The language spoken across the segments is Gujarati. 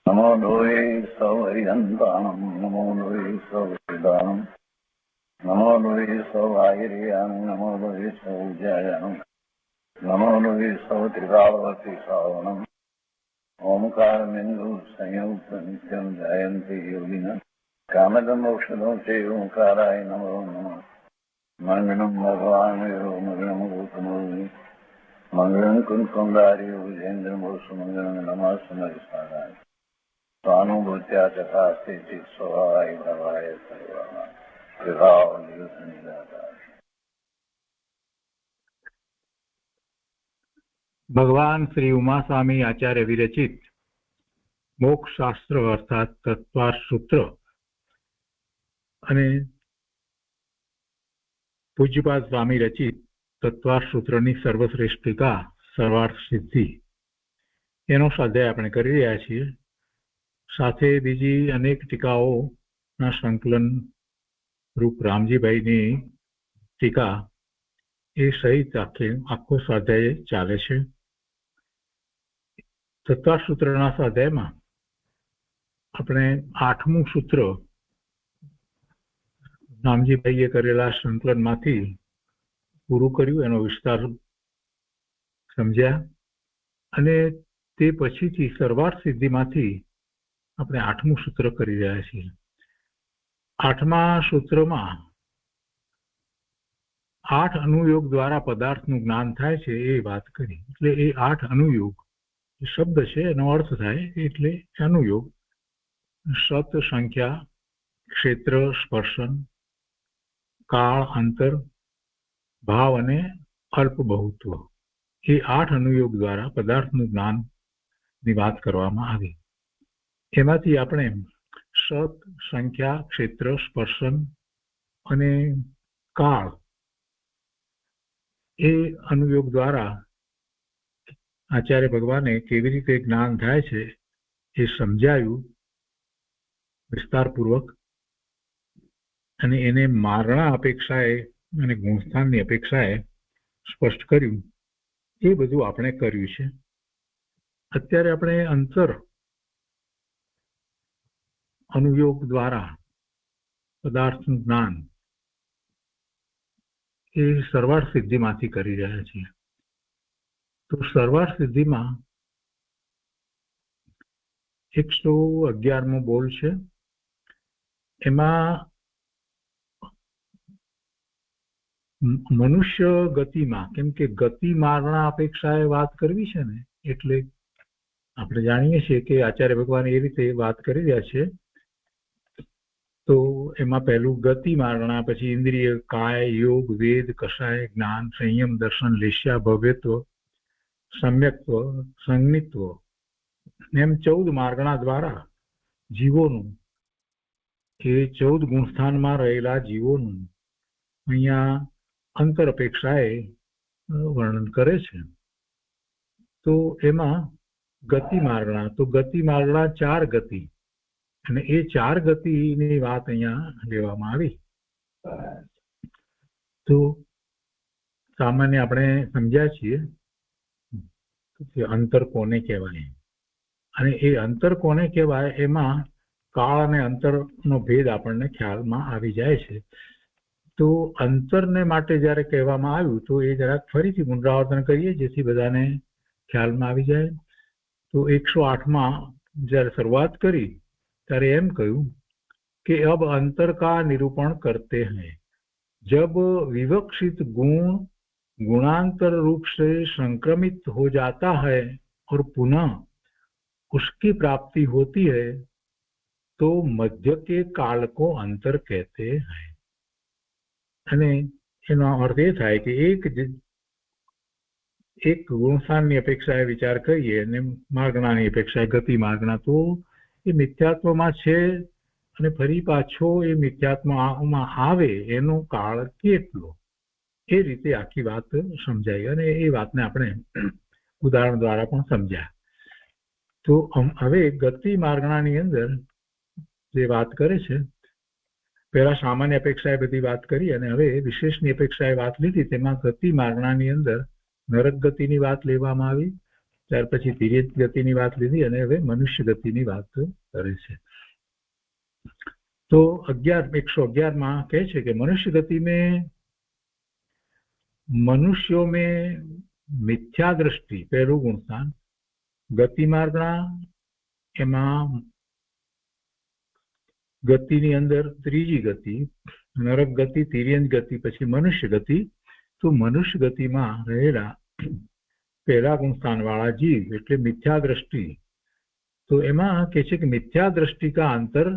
नमो लोये सौर्यन्तानं नमो लोये सौर्यदानं नमो लोये सौवायर्यां नमो लोये सौज्यायां नमो लोये सौत्रिकावती सावनं ओंकारमिन्दु संयुक्त नित्यं जयन्ति योगिनः कामदं मोक्षदं चैव ओंकाराय नमो नमः मङ्गलं भगवान् विष्णु मङ्गलं भूतमूर्ति मङ्गलं कुञ्कुण्डारि विजेन्द्रमूर्तिमङ्गलं नमः समयसाराय स्वानुभूत्या तथा स्थिति स्वभावाय भवाय सर्वः विभाव निरुद्ध निराकार। ભગવાન શ્રી ઉમાસ્વામી આચાર્ય વિરચિત મોક્ષશાસ્ત્ર અર્થાત તત્વાર્થ સૂત્ર અને પૂજ્યપાદ સ્વામી રચિત તત્વાર્થ સૂત્રની સર્વશ્રેષ્ઠ ટીકા સર્વાર્થ સિદ્ધિ એનો સ્વાધ્યાય આપણે કરી રહ્યા છીએ. સાથે બીજી અનેક ટીકાઓના સંકલન રૂપ રામજીભાઈની ટીકા એ સહિત આખો સ્વાધ્યાય ચાલે છે. તત્વાર્થ સૂત્રના સ્વાધ્યાયમાં આપણે 8મું સૂત્ર રામજીભાઈએ કરેલા સંકલનમાંથી પૂરું કર્યું, એનો વિસ્તાર સમજ્યા અને તે પછીથી સર્વાર્થ સિદ્ધિમાંથી આપણે 8મું સૂત્ર કરી રહ્યા છીએ. 8મા સૂત્રમાં 8 અનુયોગ દ્વારા પદાર્થનું જ્ઞાન થાય છે એ વાત કરી. એટલે એ 8 અનુયોગ શબ્દ છે, એનો અર્થ થાય એટલે અનુયોગ. સત, સંખ્યા, ક્ષેત્ર, સ્પર્શન, કાળ, અંતર, ભાવ અને અલ્પ બહુત્વ, એ 8 અનુયોગ દ્વારા પદાર્થનું જ્ઞાનની વાત કરવામાં આવી. એમાંથી આપણે સત, સંખ્યા, ક્ષેત્ર, સ્પર્શન અને કાળ એ અનુયોગ દ્વારા આચાર્ય ભગવાને કેવી રીતે જ્ઞાન થાય છે એ સમજાયું વિસ્તારપૂર્વક, અને એને મારણા અપેક્ષાએ અને ગુણસ્થાનની અપેક્ષાએ સ્પષ્ટ કર્યું. એ બધું આપણે કર્યું છે. અત્યારે આપણે અંતર અનુયોગ દ્વારા પદાર્થનું જ્ઞાન એ સર્વાર્થ સિદ્ધિમાંથી કરી રહ્યા છીએ. તો સર્વાર્થ સિદ્ધિમાં 111મો બોલ છે. એમાં મનુષ્ય ગતિમાં, કેમ કે ગતિ મારણા અપેક્ષાએ વાત કરવી છે ને, એટલે આપણે જાણીએ છીએ કે આચાર્ય ભગવાન એ રીતે વાત કરી રહ્યા છે. તો એમાં પહેલું ગતિ મારણા, પછી ઇન્દ્રિય, કાય, યોગ, વેદ, કષાય, જ્ઞાન, સંયમ, દર્શન, લેશ્યા, ભવ્યત્વ, સમ્યક્ત્વ, સંજ્ઞિત્વ, એમ 14 માર્ગણા દ્વારા જીવોનું, એ 14 ગુણસ્થાનમાં રહેલા જીવોનું અહીંયા અંતર અપેક્ષાએ વર્ણન કરે છે. તો એમાં ગતિ માર્ગણા, તો ગતિ માર્ગણા 4 ગતિ, અને એ 4 ગતિની વાત અહીંયા લેવામાં આવી. તો સામાન્ય આપણે સમજ્યા છીએ કે અંતર કોને કહેવાય, અને એ અંતર કોને કહેવાય એમાં કાળ અને અંતરનો ભેદ આપણને ખ્યાલમાં આવી જાય છે. તો અંતરને માટે જ્યારે કહેવામાં આવ્યું તો એ જરાક ફરીથી પુનરાવર્તન કરીએ જેથી બધાને ખ્યાલમાં આવી જાય. તો 108માં જ્યારે શરૂઆત કરી ત્યારે એમ કહ્યું કે અબ अंतर का निरूपण करते हैं. जब विवक्षित गुण गुणांतर रूप से संक्रमित हो जाता है और पुनः उसकी प्राप्ति होती है तो मध्य के काल को अंतर कहते हैं. અને એનો અર્થ એ થાય કે એક ગુણસ્થાનની અપેક્ષાએ વિચાર કરીએ અને માર્ગણાની અપેક્ષાએ ગતિ માર્ગણા, તો એ મિથ્યાત્વમાં છે અને ફરી પાછો એ મિથ્યાત્વમાં આવે એનો કાળ કેટલો, એ રીતે આખી વાત સમજાય. અને એ વાતને આપણે ઉદાહરણ દ્વારા પણ સમજ્યા. તો હવે ગતિ માર્ગણાની અંદર જે વાત કરે છે, પહેલા સામાન્ય અપેક્ષાએ બધી વાત કરી અને હવે વિશેષની અપેક્ષાએ વાત લીધી. તેમાં ગતિ માર્ગણાની અંદર નરક ગતિની વાત લેવામાં આવી, ત્યાર પછી તિર્યક ગતિની વાત લીધી અને હવે મનુષ્ય ગતિની વાત કરે છે. तो 111 में कहे छे कि मनुष्य गति में मनुष्यों में मिथ्या दृष्टि पहलू गुणस्थान, गति मार्गना एमा गति अंदर त्रीजी गति नरक गति, तिर्यंज गति, पछी मनुष्य गति. तो मनुष्य गति में रहेला पहला गुणस्थान वाला जीव एटले मिथ्या दृष्टि. तो एमा कहे छे कि मिथ्या दृष्टि का अंतर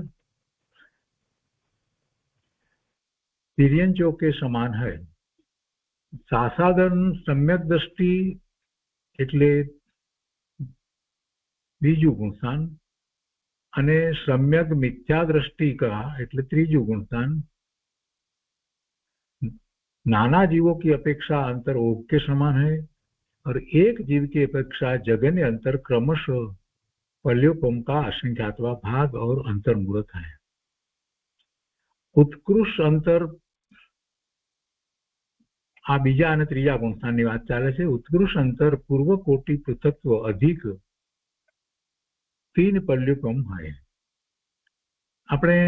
तिर्यंजों के समान है. सासाधन सम्यक दृष्टि एटले बीजू गुणस्थान अने सम्यक मिथ्या दृष्टि का एटले त्रीजू गुणस्थान. नाना जीवों की अपेक्षा अंतर ओघ के समान है और एक जीव की अपेक्षा जगन्य अंतर क्रमशः पल्योपम का असंख्यातवा भाग और अंतर्मूर्त है. उत्कृष्ट अंतर आ बीजा अने त्रीजा गुणस्थाननी वात चाले छे. उत्कृष्ट अंतर पूर्व कोटि पृथक्त्व अधिक 3 पल्युपम है. आपणे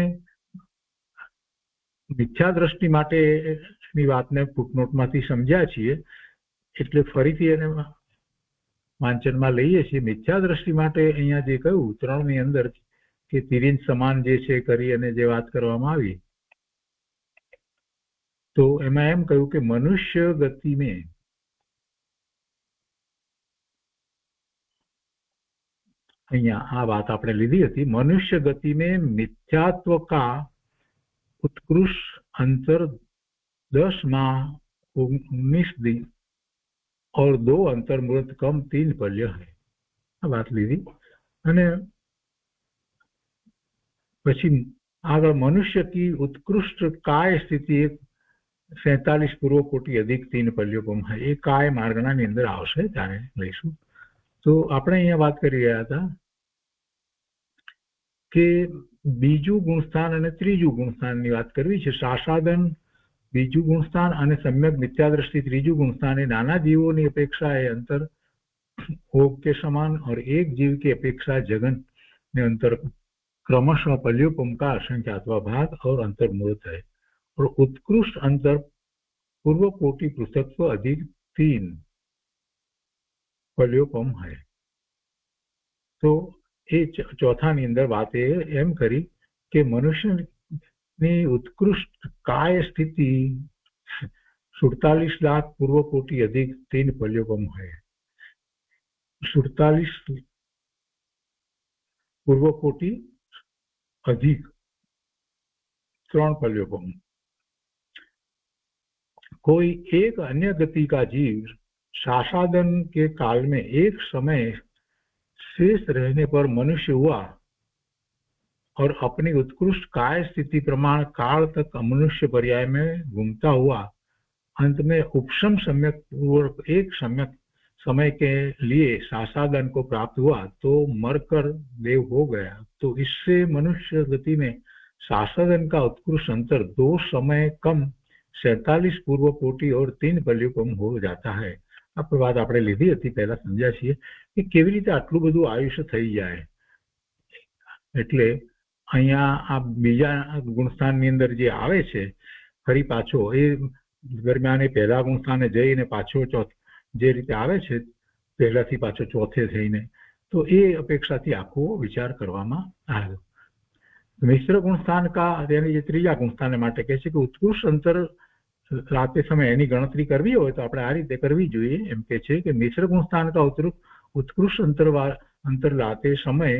मिथ्या दृष्टि माटेनी वातने फूटनोटमांथी समज्या छीए एटले फरीथी एने वांचनमां लईए छीए. मिथ्या दृष्टि माटे अहींया जे कह्युं 3 ની અંદર के तिर्यंज समान जे छे करी अने जे वात करवामां आवी तो एमां एम कह्युं के मनुष्य गति में अहींया आ वात आपणे लीधी हती. मनुष्य गति में मिथ्यात्व का उत्कृष्ट अंतर 10 माह 19 दिन और 2 अंतर्मूर्त कम 3 पल्य है. आ बात लीधी अने पछी आगळ मनुष्य की उत्कृष्ट काय स्थिति 47 पूर्व कोटि अधिक 3 पल्योपम है. ए काय मार्गनानी अंदर आवशे त्यारे लईशुं. तो आपणे अहींया वात करी रह्या हता के बीजू गुणस्थान अने त्रीजू गुणस्थाननी वात करवी छे. सासाधन बीजू गुणस्थान अने सम्यक मिथ्या दृष्टि त्रीजू गुणस्थान ए नाना जीवोनी अपेक्षा ए अंतर ओघ के समान और एक जीव की अपेक्षा जगन ने अंतर क्रमशः पल्योपम का असंख्यातवा भाग और अंतर्मूर्त है. और उत्कृष्ट अंतर पूर्व कोटि पृथक्त्व अधिक 3 पल्योपम है. तो ए चौथानी अंदर बात एम करी के मनुष्यनी उत्कृष्ट काय स्थिति 47 लाख पूर्व कोटि अधिक 3 पल्योपम है. 47 पूर्व कोटि अधिक 3 पल्योपम. कोई एक अन्य गति का जीव सासाधन के काल में एक समय शेष रहने पर मनुष्य हुआ और अपनी उत्कृष्ट काय स्थिति प्रमाण काल तक मनुष्य पर्याय में घूमता हुआ अंत में उपशम सम्यक पूर्वक एक सम्यक समय के लिए सासाधन को प्राप्त हुआ तो मरकर देव हो गया. तो इससे मनुष्य गति में सासाधन का उत्कृष्ट अंतर 2 समय कम 47 पूर्व कोटि और 3 पल्युपम हो जाता है. आ बात आपणे लीधी हती पहला समज्या छीए કે કેવી રીતે આટલું બધું આયુષ્ય થઈ જાય. એટલે અહીંયા આ બીજા ગુણસ્થાનની અંદર જે આવે છે ફરી પાછો એ દરમિયાન એ પહેલા ગુણસ્થાને જઈને પાછો જે રીતે આવે છે પહેલાથી પાછો ચોથે થઈને તો એ અપેક્ષાથી આખો વિચાર કરવામાં આવ્યો. મિશ્ર ગુણસ્થાન કા તેની જે ત્રીજા ગુણસ્થાન માટે કહે છે કે ઉત્કૃષ્ટ અંતર लाते समय एनी गणतरी करवी हो तो आपणे आ रीते करवी जोईए. एम के छे कि मिश्र गुणस्थान का उत्कृष्ट अंतर लाते समय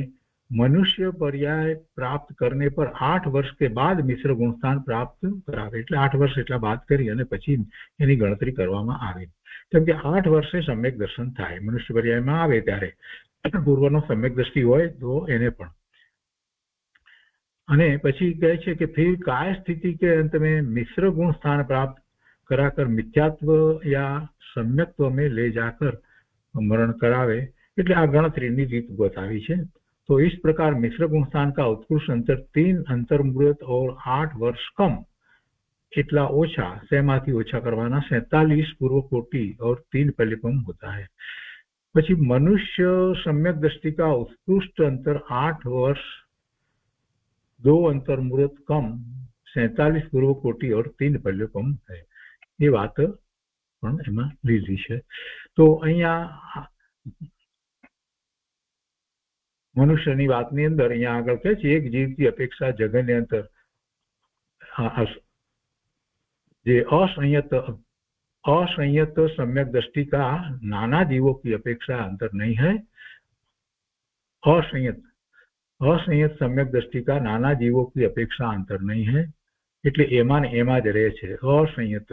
मनुष्य पर्याय प्राप्त करने पर 8 वर्ष के बाद मिश्र गुणस्थान प्राप्त करावे. एटले 8 वर्ष एटला बाद करी अने पछी एनी गणतरी करवामां आवे. केम के 8 वर्षे सम्यक दर्शन थाय. मनुष्य पर्यायमां आवे त्यारे पूर्वनो सम्यक दृष्टि होय तो एने पण. अने पछी कहे छे कि फिर काय स्थिति के अंत में मिश्र गुण स्थान प्राप्त कराकर मिथ्यात्व या सम्यक्त्व में ले जाकर मरण करावे. એટલે આ ગણતરીની રીત બતાવી છે. तो इस प्रकार मिश्र गुण स्थान का उत्कृष्ट अंतर 3 अंतर्मूर्त और 8 वर्ष कम एटला ओछा सेमाथी ओछा करवाना 47 पूर्व कोटि और 3 पल्युपम होता है. પછી मनुष्य सम्यक दृष्टि का उत्कृष्ट अंतर 8 वर्ष 2 अंतर मुहूर्त कम 47 पूर्व कोटि और 3 पल्ले कम है। ये बात પણ એમાં લીધી છે। તો અહીંયા મનુષ્યની વાતની અંદર અહીંયા આગળ કહે છે એક જીવની અપેક્ષા જગનની અંદર જે असंयत सम्यक दृष्टि का नाना जीवों की अपेक्षा अंतर नहीं है। असंयत सम्यक दृष्टि का नाना जीवों की अपेक्षा अंतर नहीं है એટલે એમાં ને એમાં જ રહે છે। असंयत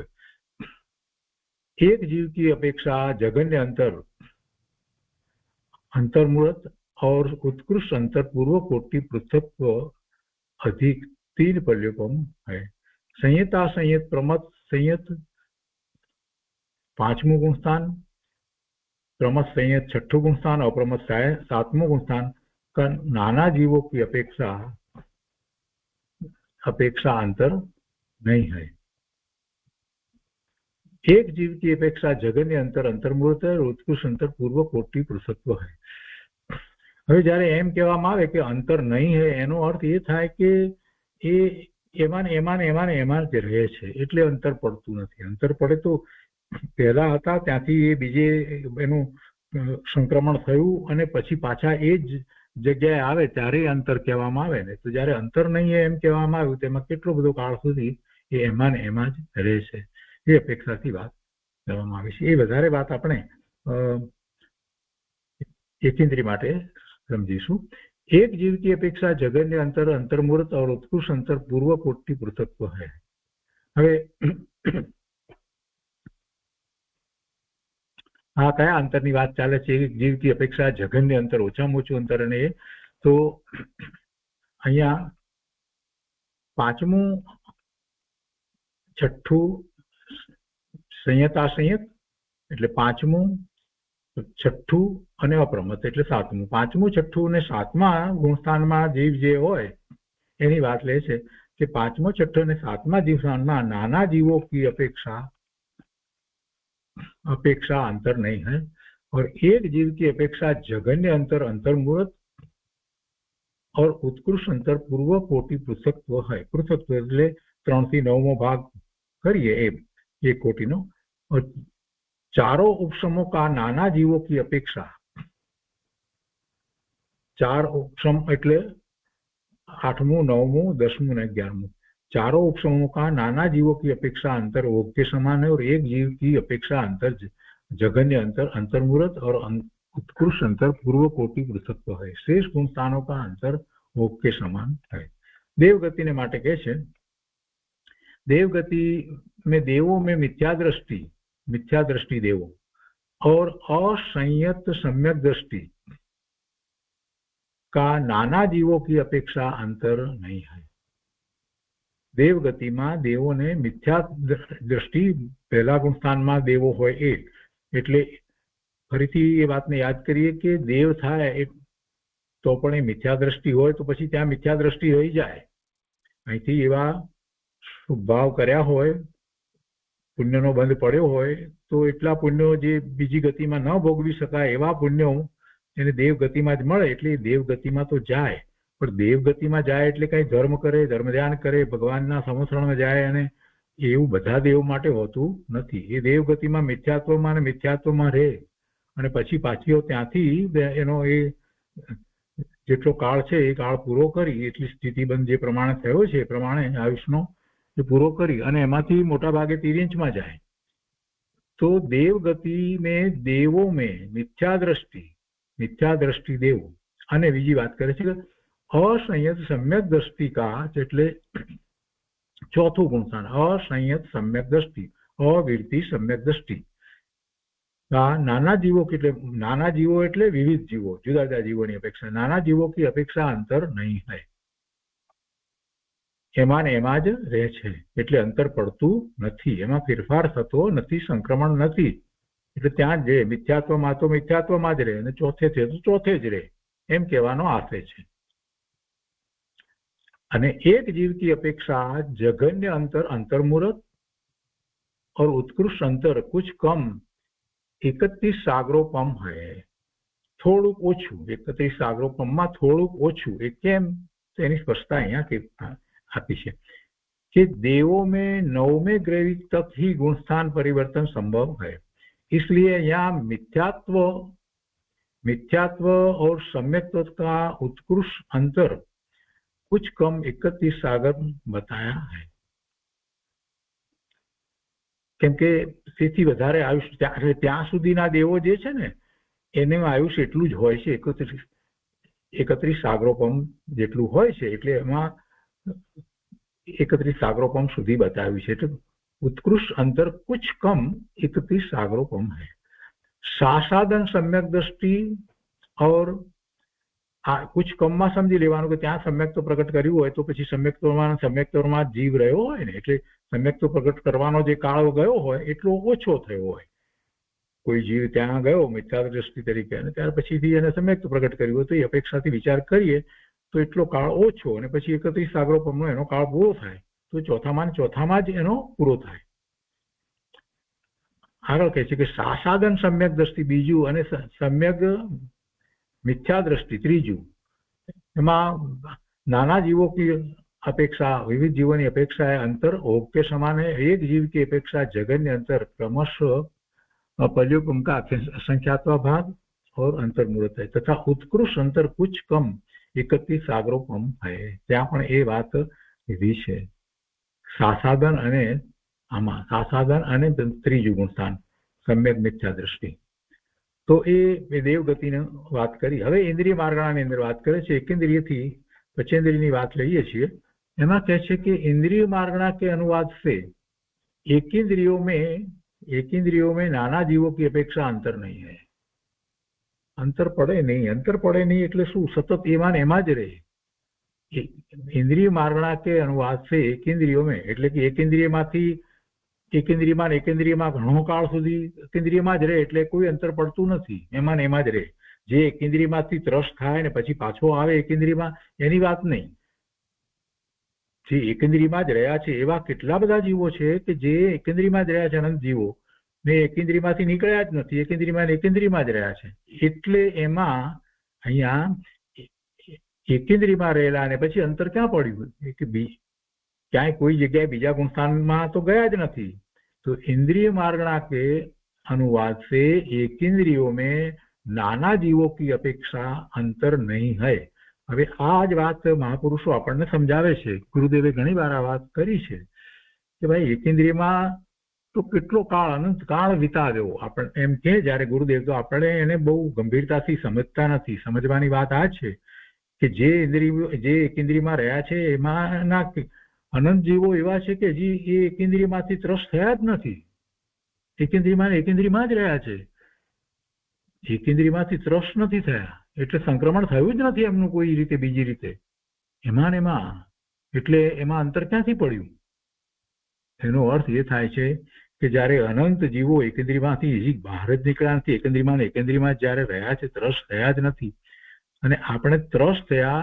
एक जीव की अपेक्षा जगन्य अंतर अंतर्मुहूर्त और उत्कृष्ट अंतर पूर्व कोटि पृथक्व अधिक 3 पल्ले कम है। संयता संयत प्रमथ संयत 5वां गुणस्थान, प्रमथ संयत 6वां गुणस्थान और प्रमथ 7वां गुणस्थान का नाना जीवों की अपेक्षा अंतर नहीं है। एक जीव की अपेक्षा जगन्य अंतर अंतर्मुहूर्त और उत्कृष्ट अंतर पूर्व कोटि पृथक्व है। હવે જ્યારે એમ કહેવામાં આવે કે અંતર નહીં હે એનો અર્થ એ થાય કે એ એમાં જ રહે છે એટલે અંતર પડતું નથી। અંતર પડે તો પહેલા હતા ત્યાંથી એ બીજે એનું સંક્રમણ થયું અને પછી પાછા એ જ જગ્યાએ આવે ત્યારે અંતર કહેવામાં આવે ને। તો જ્યારે અંતર નહીં એમ કહેવામાં આવ્યું તેમાં કેટલો બધો કાળ સુધી એ એમાં જ રહે છે એ અપેક્ષાથી વાત કરવામાં આવે છે। એ વધારે વાત આપણે एकेंद्री માટે समझीशु। एक जीव की अपेक्षा जगन्य अंतर अंतर्मुहूर्त और उत्कृष्ट अंतर पूर्व कोटि पृथक्व है। હવે આ કયા અંતરની વાત ચાલે છે? એક જીવ की अपेक्षा जगन्य अंतर ઓછામાં ઓછું અંતર અને તો અહીંયા 5મું 6ઠું संयतासंयत એટલે 5મું 6ઠું અને અપ્રમથ એટલે 7મું। 5મું 6ઠું અને 7મા ગુણસ્થાનમાં જીવ જે હોય એની વાત લે છે કે 5મો 6ઠો અને 7મા જીવસ્થાનમાં નાના जीवों की अपेक्षा अंतर नहीं है और एक जीव की अपेक्षा जगन्य अंतर अंतर्मुहूर्त और उत्कृष्ट अंतर पूर्व कोटि पृथक्व है। पृथक्व એટલે 3 થી 9મો ભાગ કરીએ एक कोटिनो और चारों उपशमों का नाना जीवों की अपेक्षा 4 उपशम એટલે 8મું 9મું 10મું અને 11મું चारों उपशमों का नाना जीवों की अपेक्षा अंतर ओघ के समान है और एक जीव की अपेक्षा अंतर जगन्य अंतर अंतर्मुहूर्त और उत्कृष्ट अंतर पूर्व कोटि पृथक्व है। शेष गुण स्थानों का अंतर ओघ के समान है। देवगति ने माटे कहे छे देवगति में देवों में मिथ्या दृष्टि देवों और असंयत सम्यक दृष्टि का नाना जीवों की अपेक्षा अंतर नहीं है। देवगति में देवों ने मिथ्या दृष्टि पहला गुणस्थान में देवो होय एटले फरीथी ए बात ने याद करिए कि देव थाय तो पण ए मिथ्या दृष्टि होय तो पछी त्यां मिथ्या दृष्टि रही जाए। અહીંથી એવા ભાવ કર્યા હોય પુણ્યનો બંધ પડ્યો હોય તો એટલા પુણ્યો જે બીજી ગતિમાં ન ભોગવી શકાય એવા પુણ્યો એને દેવગતિમાં જ મળે એટલે દેવગતિમાં તો જાય। પણ દેવગતિમાં જાય એટલે કઈ ધર્મ કરે ધર્મ ધ્યાન કરે ભગવાનના સમસ્રણમાં જાય અને એવું બધા દેવ માટે હોતું નથી। એ દેવગતિમાં મિથ્યાત્વમાં રહે અને પછી પાછીઓ ત્યાંથી એનો એ જેટલો કાળ છે એ કાળ પૂરો કરી એટલી સ્થિતિબંધ જે પ્રમાણે થયો છે એ પ્રમાણે આયુષ્નો पूरो करी અને એમાંથી મોટા ભાગે 3 માં જાય। तो देवगति में देवों में मिथ्या दृष्टि देव અને બીજી વાત કરે છે असंयत सम्यक दृष्टि का એટલે ચોથું ગુણસ્થાન असंयत सम्यक दृष्टि अविरति सम्यक दृष्टि नाना जीवों એટલે विविध जीवों जुदा जुदा जीवों की अपेक्षा नाना जीवों की अपेक्षा अंतर नहीं है। એમાં ને એમાં જ રહે છે એટલે અંતર પડતું નથી એમાં ફેરફાર થતો નથી સંક્રમણ નથી એટલે ત્યાં જ મિથ્યાત્વમાં તો મિથ્યાત્વમાં જ રહે અને ચોથે છે તો ચોથે જ રહે એમ કહેવાનો આશય છે। અને એક जीव की अपेक्षा जगन्य अंतर अंतर्मुहूर्त और उत्कृष्ट अंतर कुछ कम 31 सागरों कम है। થોડુંક ઓછું 31 સાગરોપમમાં થોડુંક ઓછું એ કેમ એની સ્પષ્ટતા અહીંયા આપી છે कि देवों में 9वें ग्रह तक ही गुण स्थान परिवर्तन संभव है, इसलिए यहाँ मिथ्यात्व और सम्यक्त्व का उत्कृष्ट अंतर कुछ कम 31 सागर बताया है। કેમ કે તેથી વધારે આયુષ્ય ત્યાં સુધીના દેવો જે છે ને એનું આયુષ્ય એટલું જ હોય છે, 31 સાગરોપમ જેટલું હોય છે, એટલે એમાં 31 सागरोपम सुधी बताव्યું છે। એટલે उत्कृष्ट अंतर कुछ कम 31 सागरोपम है। सासादन सम्यक दृष्टि और कुछ कम में समझी लेवानुं कि त्यां सम्यक्त्व प्रकट कर्युं होय तो पछी सम्यक्त्वमां जीव रह्यो होय ने એટલે सम्यक्त्व प्रकट करवानो जे काळ गयो होय એટલો ઓછો થયો હોય। કોઈ જીવ ત્યાં ગયો મિથ્યા દૃષ્ટિ તરીકે અને ત્યાર પછીથી એને सम्यक्त्व प्रकट કર્યું હોય તો એ અપેક્ષાથી વિચાર કરીએ તો એટલો કાળ ઓછો અને પછી 31 સાગરોપમનો એનો કાળ પૂરો થાય તો ચોથામાં જ એનો પૂરો થાય। આગળ કહે છે કે સાસાદન સમ્યક દ્રષ્ટિ બીજું અને સમ્યક મિથ્યા દ્રષ્ટિ ત્રીજું। એમાં નાના जीवों की अपेक्षा विविध जीवों की अपेक्षा है अंतर ओग के समान है। एक जीव की अपेक्षा जगन्य अंतर क्रमशः पर्युपम का असंख्यात्वा भाग और अंतर मूर्त है तथा उत्कृष्ट अंतर कुछ कम 31 सागरोपम है। ત્યાં પણ એ વાત લીધી છે। સાસાદન અને ત્રીજું ગુણસ્થાન સમ્યક મિથ્યા દ્રષ્ટિ તો એ દેવગતિની વાત કરી। હવે ઇન્દ્રિય માર્ગણાની અંદર વાત કરે છે। એકેન્દ્રિયથી પચેન્દ્રિયની વાત લઈએ છીએ। એમાં કહે છે કે इंद्रिय मार्गणा के अनुवाद से एकेंद्रियों में नाना जीवों की अपेक्षा अंतर नहीं है। अंतर पड़े नहीं એટલે શું સતત એમાં ને એમાં જ રહે। इंद्रिय मार्गणा के अनुवाद से एकेंद्रियों में એટલે કે એકેન્દ્રિયમાંથી એકેન્દ્રિયમાં ઘણો કાળ સુધી એકેન્દ્રિયમાં જ રહે એટલે કોઈ અંતર પડતું નથી, એમાં ને એમાં જ રહે। જે એકેન્દ્રિયમાંથી ત્રસ થાય ને પછી પાછો આવે એકેન્દ્રિયમાં એની વાત નહીં। જે એકેન્દ્રિયમાં જ રહ્યા છે એવા કેટલા બધા જીવો છે કે જે એકેન્દ્રિયમાં જ રહ્યા છે અનંત જીવો ને એકેન્દ્રિયમાંથી નીકળ્યા જ નથી, એકેન્દ્રિયમાં જ રહ્યા છે। એટલે એમાં અહીંયા એકેન્દ્રિયમાં રહેલા અને પછી અંતર ક્યાં પડ્યું કે ક્યાંય કોઈ જગ્યાએ બીજા ગુણસ્થાનમાં તો ગયા જ નથી। तो इंद्रिय मार्गणा के अनुवाद से एकेंद्रियों में नाना जीवों की अपेक्षा अंतर नहीं है। હવે આ જ વાત મહાપુરુષો આપણને સમજાવે છે। ગુરુદેવે ઘણી વાર આ વાત કરી છે કે ભાઈ એકેન્દ્રિયમાં તો કેટલો કાળ અનંત કાળ વિતાવ્યો આપણે એમ કે જ્યારે ગુરુદેવ તો આપણે એને બહુ ગંભીરતાથી સમજતા નથી। સમજવાની વાત આ છે કે જે એકેન્દ્રિયમાં રહ્યા છે એમાંના અનંત જીવો એવા છે કે હજી એ એકેન્દ્રિયમાંથી ત્રસ્ત થયા જ નથી, એકેન્દ્રિયમાં જ રહ્યા છે, એકેન્દ્રિયમાંથી ત્રસ્ત નથી થયા એટલે સંક્રમણ થયું જ નથી એમનું કોઈ રીતે બીજી રીતે એમાં ને એમાં। એટલે એમાં અંતર ક્યાંથી પડ્યું? એનો અર્થ એ થાય છે કે જ્યારે અનંત જીવો એકેન્દ્રિયમાંથી હજી બહાર જ નીકળ્યા નથી, એકેન્દ્રિયમાં જ્યારે રહ્યા છે ત્રસ્ત થયા જ નથી અને આપણે ત્રસ્ત થયા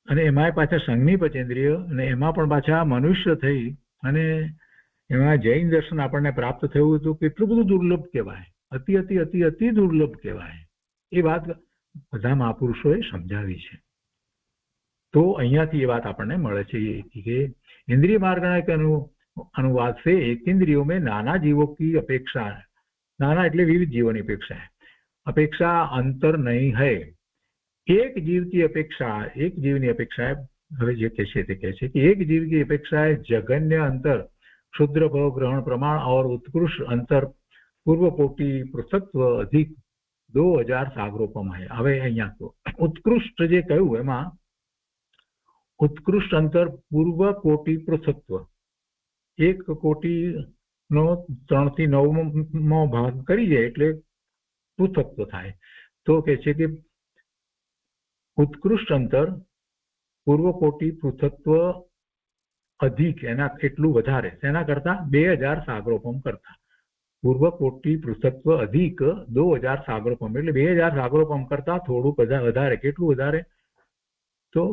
અને એમાંય પાછા સંઘની પચેન્દ્રિય અને એમાં પણ પાછા મનુષ્ય થઈ અને એમાં જૈન દર્શન આપણને પ્રાપ્ત થયું હતું કેટલું બધું દુર્લભ કહેવાય, અતિ અતિ અતિ અતિ દુર્લભ કહેવાય। એ વાત બધા મહાપુરુષોએ સમજાવી છે। તો અહીંયાથી એ વાત આપણને મળે છે કે इंद्रिय मार्गणा के अनुवाद से एकेंद्रियों में नाना जीवों की अपेक्षा, नाना એટલે વિવિધ જીવોની अपेक्षा अंतर नहीं है। एक जीव की अपेक्षा है। હવે જે કહે છે તે કહે છે कि एक जीव की अपेक्षा है जगन्य अंतर क्षुद्र भव ग्रहण प्रमाण और उत्कृष्ट अंतर पूर्व कोटि पृथक्त्व अधिक 2000 सागरोपम है। હવે અહીંયા તો ઉત્કૃષ્ટ જે કહ્યું એમાં उत्कृष्ट अंतर पूर्व कोटि पृथक्त्व एक कोटिનો 3 થી 9 ભાગ કરી જાય એટલે પૃથક્ત્વ થાય। તો કહે છે કે उत्कृष्ट अंतर पूर्व कोटि पृथक्त्व अधिक એના એટલું વધારે તેના કરતા 2000 સાગરોપમ કરતા પૂર્વ કોટિ પૃથક્ત્વ અધિક 2000 સાગરોપમ એટલે 2000 સાગરોપમ કરતા થોડું વધારે। કેટલું વધારે? તો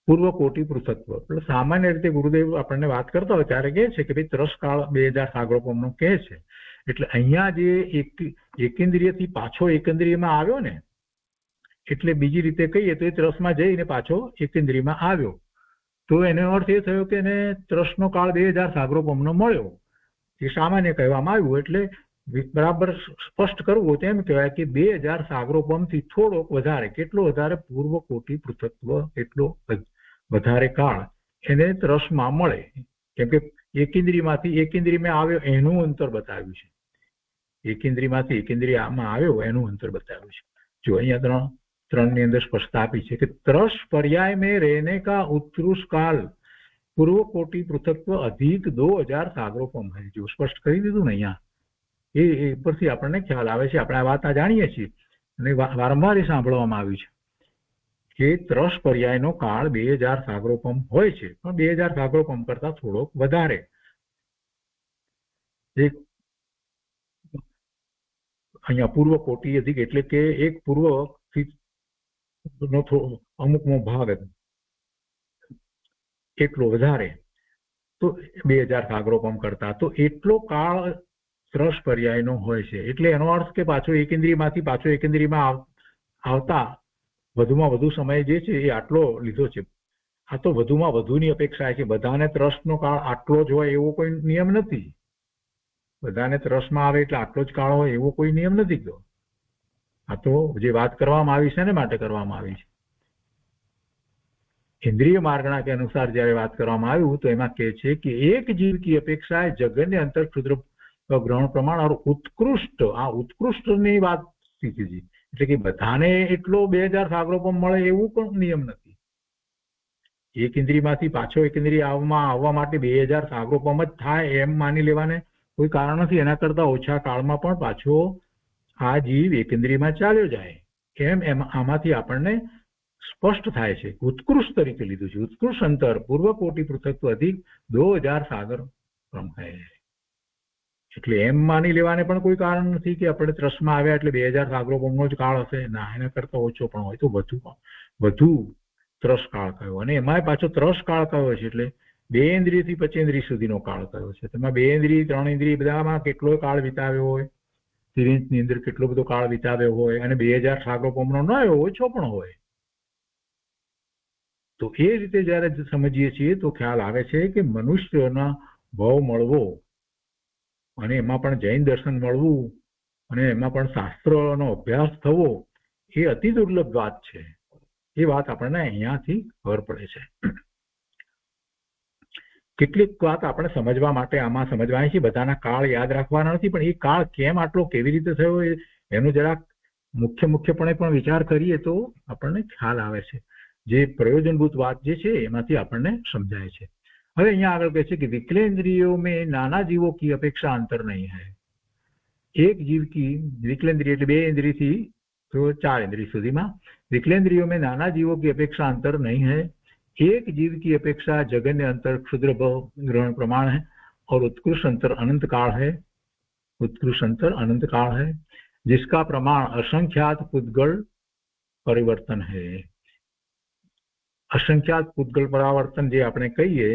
પૂર્વ કોટિ પૃથક્ત્વ એટલે સામાન્ય રીતે ગુરુદેવ આપણને વાત કરતા હોય ત્યારે કહે છે કે ભાઈ ત્રસ કાળ 2000 સાગરોપમનો કહે છે એટલે અહીંયા જે એકેન્દ્રિયથી પાછો એકેન્દ્રિયમાં આવ્યો ને, એટલે બીજી રીતે કહીએ તો એ ત્રસમાં જઈને પાછો એકેન્દ્રિયમાં આવ્યો, તો એનો અર્થ એ થયો કે એને ત્રસનો કાળ 2000 સાગરોપમનો મળ્યો. એ સામાન્ય કહેવામાં આવ્યું. એટલે બરાબર સ્પષ્ટ કરવું તો એમ કહેવાય કે 2000 સાગરોપમથી થોડોક વધારે, કેટલો વધારે, પૂર્વ કોટી પૃથક્ત્વ એટલો વધારે કાળ એને ત્રસમાં મળે. કેમ કે એકેન્દ્રિયમાંથી એકેન્દ્રિયમાં આવ્યો એનું અંતર બતાવ્યું છે. એકેન્દ્રિયમાંથી એકેન્દ્રિયમાં આવ્યો એનું અંતર બતાવ્યું છે. જો અહીંયા ત્રણની અંદર સ્પષ્ટતા આપી છે કે ત્રસ पर्याय में रहने का उत्कृष्ट काल पूर्व कोटि पृथक्त्व अधिक 2000 सागरोपम है. जो स्पष्ट કરી દીધું ને અહીંયા, એ પરથી આપણને ખ્યાલ આવે છે. આપણે આ વાત જાણીએ છીએ અને વારંવાર એ સાંભળવામાં આવ્યું છે કે ત્રસ પર્યાયનો કાળ 2000 સાગરોપમ હોય છે, પણ 2000 સાગરોપમ કરતા થોડોક વધારે. એક અહીંયા પૂર્વ કોટી અધિક એટલે કે એક પૂર્વ નો અમુકનો ભાગ એટલો વધારે, તો 2000 સાગરોપમ કરતા તો એટલો કાળ ત્રસ પર્યાયનો હોય છે. એટલે એનો અર્થ કે પાછો એકેન્દ્રિયમાંથી પાછો એકેન્દ્રિયમાં આવતા વધુમાં વધુ સમય જે છે એ આટલો લીધો છે. આ તો વધુમાં વધુની અપેક્ષા છે. બધાને ત્રસનો કાળ આટલો જ હોય એવો કોઈ નિયમ નથી. બધાને ત્રસમાં આવે એટલે આટલો જ કાળ હોય એવો કોઈ નિયમ નથી. તો આ તો જે વાત કરવામાં આવી છે ને માટે કરવામાં આવી છે. इंद्रिय मार्गणा के अनुसार जયારે વાત કરવામાં આવ્યું તો એમાં કહે છે કે એક जीव की अपेक्षा जगन्य अंतर क्षुद्र ग्रहण प्रमाण और उत्कृष्ट, આ ઉત્કૃષ્ટની વાત સીધી, એટલે કે બધાને એટલો 2000 સાગરોપમ મળે એવું પણ નિયમ નથી. એક ઇન્દ્રિયમાંથી પાછો એક ઇન્દ્રિય આવવા માટે 2000 સાગરોપમ જ થાય એમ માની લેવાને કોઈ કારણ નથી. એના કરતા ઓછા કાળમાં પણ પાછો આ જીવ એક ઇન્દ્રિયમાં ચાલ્યો જાય એમ આમાંથી આપણને સ્પષ્ટ થાય છે. ઉત્કૃષ્ટ તરીકે લીધું છે. ઉત્કૃષ્ટ અંતર પૂર્વ કોટી પૃથક્ત્વ અધિક 2000 સાગરોપમ है. એટલે એમ માની લેવાને પણ કોઈ કારણ નથી કે આપણે ત્રસમાં આવ્યા એટલે 2000 સાગરોપમનો જ કાળ હશે. ના, એના કરતા ઓછો પણ હોય તો વધુ ત્રસ કાળ કયો, અને એમાં પાછો ત્રસ કાળ કયો છે એટલે 2 ઇન્દ્રિયથી 25 સુધીનો કાળ કયો છે. તેમાં 2 ઇન્દ્રિય 3 ઇન્દ્રિય બધામાં કેટલો કાળ વિતાવ્યો હોય, સિરિંજની અંદર કેટલો બધો કાળ વિતાવ્યો હોય, અને 2000 સાગરોપમનો ન હોય, ઓછો પણ હોય. તો એ રીતે જયારે સમજીએ છીએ તો ખ્યાલ આવે છે કે મનુષ્યના ભાવ મળવો અને એમાં પણ જૈન દર્શન મળવું અને એમાં પણ શાસ્ત્રનો અભ્યાસ થવો એ અતિ દુર્લભ વાત છે. એ વાત આપણને અહીંયાથી ખબર પડે છે. કેટલીક વાત આપણે સમજવા માટે આમાં સમજવાની છે. બધાના કાળ યાદ રાખવાના નથી, પણ એ કાળ કેમ આટલો કેવી રીતે થયો એનો જરાક મુખ્યપણે પણ વિચાર કરીએ તો આપણને ખ્યાલ આવે છે. જે પ્રયોજનભૂત વાત જે છે એમાંથી આપણને સમજાય છે. હવે અહીંયા આગળ કહે છે કે विकलेंद्रियों में नाना जीवों की अपेक्षा अंतर नहीं है. एक जीव की विकलेंद्रिय એટલે 2 इंद्रियથી तो 4 इंद्रिय सुधीમાં विकलेंद्रियों में नाना जीवों की अपेक्षा अंतर नहीं है. एक जीव की अपेक्षा जगन्य अंतर क्षुद्र ग्रहण प्रमाण है और उत्कृष्ट अंतर अनंत काल है. उत्कृष्ट अंतर अनंत काल है जिसका प्रमाण असंख्यात पुद्गल परिवर्तन है. असंख्यात पुद्गल परिवर्तन જે આપણે કહીએ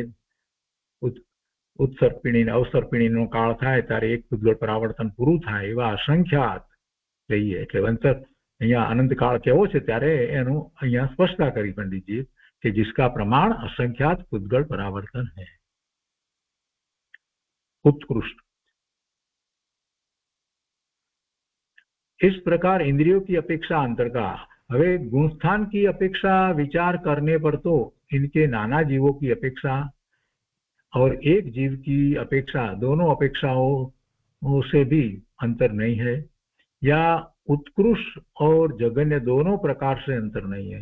ઉત્સર્પિણી અવસર્પિણીનો કાળ થાય ત્યારે એક પુદ્ગલ પરાવર્તન પૂરું થાય એવા અસંખ્યાત કહીએ. એટલે અંતર અહીંયા અનંત કાળ કેવો છે ત્યારે એનું અહીંયા સ્પષ્ટતા કરી પંડિતજી કે जिसका प्रमाण असंख्यात पुद्गल परावर्तन है. उत्कृष्ट इस प्रकार इंद्रियों की अपेक्षा अंतर का. હવે गुणस्थान की अपेक्षा विचार करने पर तो इनके नाना जीवों की अपेक्षा और एक जीव की अपेक्षा दोनों अपेक्षाओं से भी अंतर नहीं है, या उत्कृष्ट और जघन्य दोनों प्रकार से अंतर नहीं है.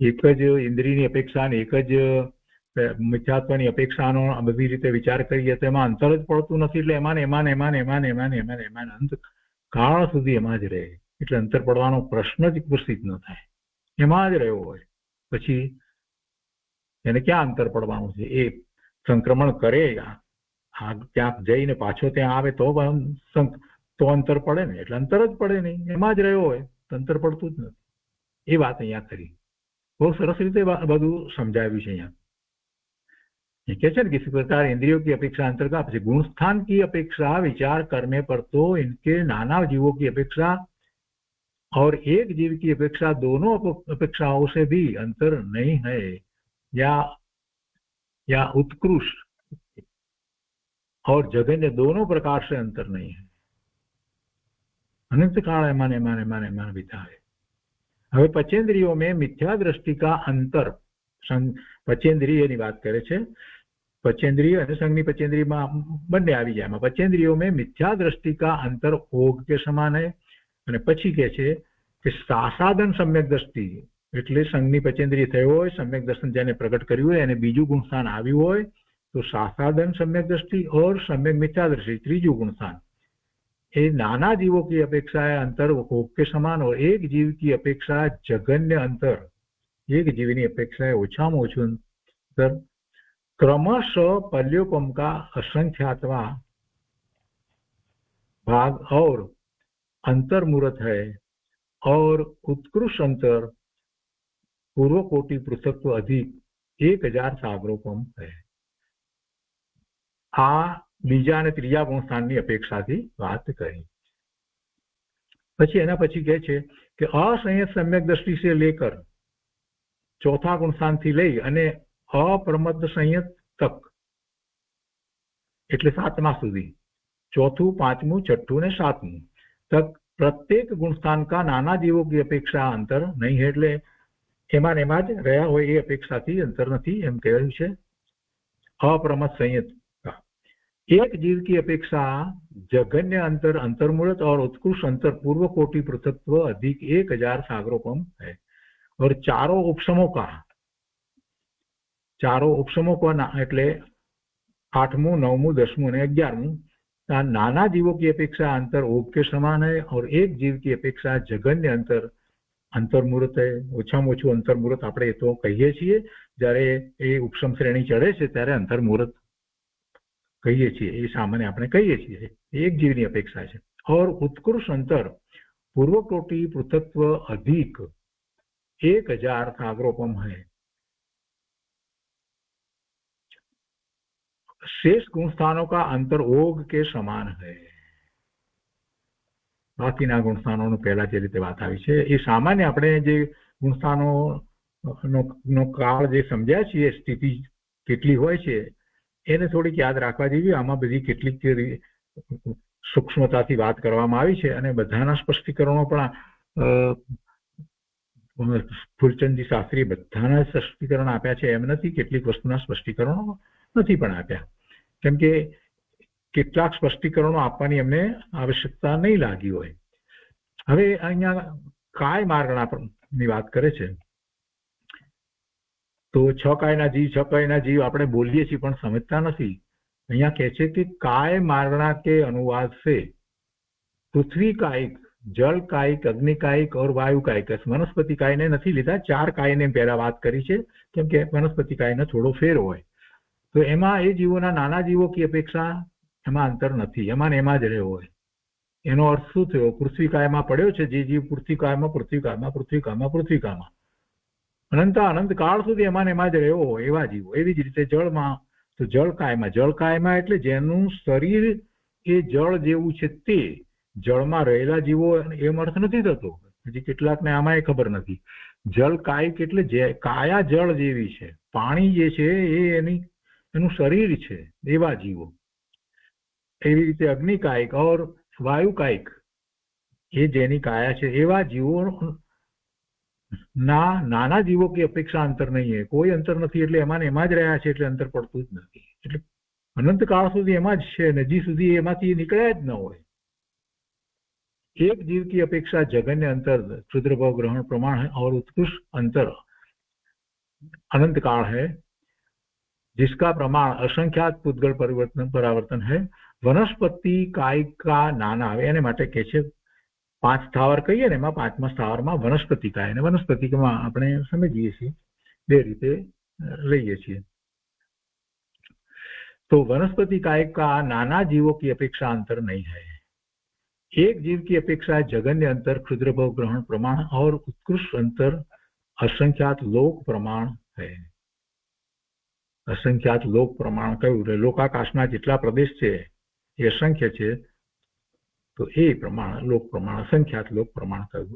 एक જ ઇન્દ્રિયની અપેક્ષા અને એક જ મિથ્યાત્વની અપેક્ષાનો બધી રીતે વિચાર કરીએ તો એમાં અંતર જ પડતું નથી. એટલે એમાં અંત કાળ સુધી એમાં જ રહે. એટલે અંતર પડવાનો પ્રશ્ન જ ઉપસ્થિત ન થાય. એમાં જ રહ્યો હોય પછી એને ક્યાં અંતર પડવાનું છે? એ સંક્રમણ કરે ક્યાંક જઈને પાછો ત્યાં આવે તો અંતર પડે ને. એટલે અંતર જ પડે નહીં. એમાં જ રહ્યો હોય તો અંતર પડતું જ નથી. એ વાત અહીંયા કરી બહુ સરસ રીતે બધું સમજાવ્યું છે અહીંયા. ये कैसे न किसी प्रकार इंद्रियों की अपेक्षा अंतर का પછી गुणस्थान की अपेक्षा विचार करने पर तो इनके नाना जीवों की अपेक्षा और एक जीव की अपेक्षा दोनों अपेक्षाओं से भी अंतर नहीं है या उत्कृष्ट और जघन्य दोनों प्रकार से अंतर नहीं है। अनंत काल एमाने बीता है। હવે પચેન્દ્રિયો में मिथ्या दृष्टि का अंतर પચેન્દ્રિયની વાત કરે છે। પચેન્દ્રિય અને સંઘની પચેન્દ્રિયમાં બંને આવી જાય। એમાં પચેન્દ્રિયો में मिथ्या दृष्टि का अंतर ओग के समान है। અને પછી કહે છે કે સાસાદન સમ્યક દ્રષ્ટિ એટલે સંઘની પચેન્દ્રિય થયો હોય, સમ્યક દર્શન જેને પ્રગટ કર્યું હોય અને બીજું ગુણસ્થાન આવ્યું હોય તો સાસાદન सम्यक दृष्टि और सम्यक मिथ्या दृष्टि ત્રીજું गुणस्थान ये नाना जीवों की अपेक्षा अंतर ओग के समान और एक जीव की अपेक्षा जघन्य अंतर, एक जीवनी अपेक्षा ओछाમાં ઓછું अंतर क्रमशः पल्योपम का असंख्यातवा भाग और अंतर्मूर्त है और उत्कृष्ट अंतर पूर्व कोटि पृथक्त्व अधिक 1000 सागरोपम है। आ बीजा અને ત્રીજા ગુણસ્થાનની અપેક્ષાથી વાત કરી। પછી એના પછી કહે છે કે असंयत सम्यक दृष्टि से लेकर चौथा गुणस्थान थी लई અને अप्रमत्त संयत तक એટલે સાતમા સુધી, चौथું, પાંચમું, छठું ને સાતમું तक प्रत्येक गुणस्थान का नाना जीवों की अपेक्षा अंतर नहीं है। એટલે એમાં ને એમાં જ રહ્યા હોય એ અપેક્ષાથી અંતર નથી એમ કહેવાયું છે। अप्रमत्त संयत एक जीव की अपेक्षा जघन्य अंतर अंतर्मूलत और उत्कृष्ट अंतर पूर्व कोटि पृथक्त्व अधिक 1000 सागरोपम है। और चारों उपशमों का એટલે 8मुं, 9मुं, 10मुं અને 11मुं नाना जीवों की अपेक्षा अंतर ओग के समान है और एक जीव की अपेक्षा जघन्य अंतर अंतर्मूर्त है। ओछाમાં ઓછું અંતર્મૂર્ત આપણે તો કહીએ છીએ, જ્યારે એ ઉપશમ શ્રેણી ચડે છે ત્યારે અંતર્મૂર્ત कहिए छे, ये सामान्य આપણે कहिए छे एक जीवनी अपेक्षा है। और उत्कृष्ट अंतर पूर्व कोटि पृथक्त्व अधिक 1000 सागरोपम है। शेष गुणस्थानों का अंतर ओग के समान है। બાકીના ગુણસ્થાનોનું પહેલા જે રીતે વાત આવી છે એ સામાન્ય આપણે જે ગુણસ્થાનોનો કાળ જે સમજ્યા છીએ સ્થિતિ કેટલી હોય છે એને થોડીક યાદ રાખવા જેવી। આમાં બધી કેટલીક સૂક્ષ્મતાથી વાત કરવામાં આવી છે અને બધાના સ્પષ્ટીકરણો પણ ફૂલચંદજી શાસ્ત્રીએ બધાના સ્પષ્ટીકરણ આપ્યા છે એમ નથી, કેટલીક વસ્તુના સ્પષ્ટીકરણો નથી પણ આપ્યા, કેમ કે કેટલાક સ્પષ્ટીકરણો આપવાની એમને આવશ્યકતા નહીં લાગી હોય। હવે અહીંયા काय માર્ગની વાત કરે છે તો છ કાયના જીવ આપણે બોલીએ છીએ પણ સમજતા નથી। અહીંયા કહે છે કે काय मार्गणा के अनुवाद से पृथ्वी कायिक, जल कायिक, अग्नि कायिक और वायु कायिक, वनस्पति काय ने નથી લીધા, 4 काय ने પહેલા વાત કરી છે કેમ કે વનસ્પતિ કાયનો થોડો ફેર હોય તો એમાં એ જીવોના નાના જીવો की अपेक्षा એમાં અંતર નથી, એમાં ને એમાં જ રહ્યો હોય। એનો અર્થ શું થયો? પૃથ્વી કાયમાં પડ્યો છે જે જીવ પૃથ્વી કાયમાં અનંત કાળ સુધી એમાં ને એમાં જ રહ્યો હોય એવા જીવો। એવી જ રીતે જળમાં તો જળ કાયમાં એટલે જેનું શરીર એ જળ જેવું છે તે જળમાં રહેલા જીવો એમ અર્થ નથી થતો, હજી કેટલાકને આમાં ખબર નથી। જળ કાયિક એટલે જે કાયા જળ જેવી છે, પાણી જે છે એ એનું શરીર છે એવા જીવો। એવી રીતે અગ્નિ કાયિક और वायु कायिक ये जेनी काया છે એવા જીવો ना नाना जीवों की अपेक्षा अंतर नहीं है, कोई अंतर नहीं એટલે એમાં ને એમાં જ રહ્યા છે એટલે અંતર પડતું જ નથી। એટલે અનંત કાળ સુધી એમાં જ છે, નજી સુધી એમાંથી નીકળ્યા જ ન હોય। एक जीव की अपेक्षा जघन्य अंतर क्षुद्र भाव ग्रहण प्रमाण है और उत्कृष्ट अंतर अनंत काल है जिसका प्रमाण असंख्यात पुद्गल परावर्तन है। वनस्पति कायिक का नाना આવે એને માટે કે છે 5 સ્થાવર કહીએ ને એમાં 5મા સ્થાવરમાં વનસ્પતિ કાય અને વનસ્પતિમાં આપણે સમજીએ છીએ બે રીતે લઈએ છીએ। तो वनस्पति कायिक का नाना जीवों की अपेक्षा अंतर नहीं है। एक जीव की अपेक्षा जघन्य अंतर क्षुद्र भाव ग्रहण प्रमाण और उत्कृष्ट अंतर असंख्यात लोक प्रमाण है। असंख्यात लोक प्रमाण કહ્યું એટલે લોકાકાશના જેટલા પ્રદેશ છે એ અસંખ્ય છે, તો એ પ્રમાણ લોક પ્રમાણ असंख्यात लोक प्रमाण કહ્યું।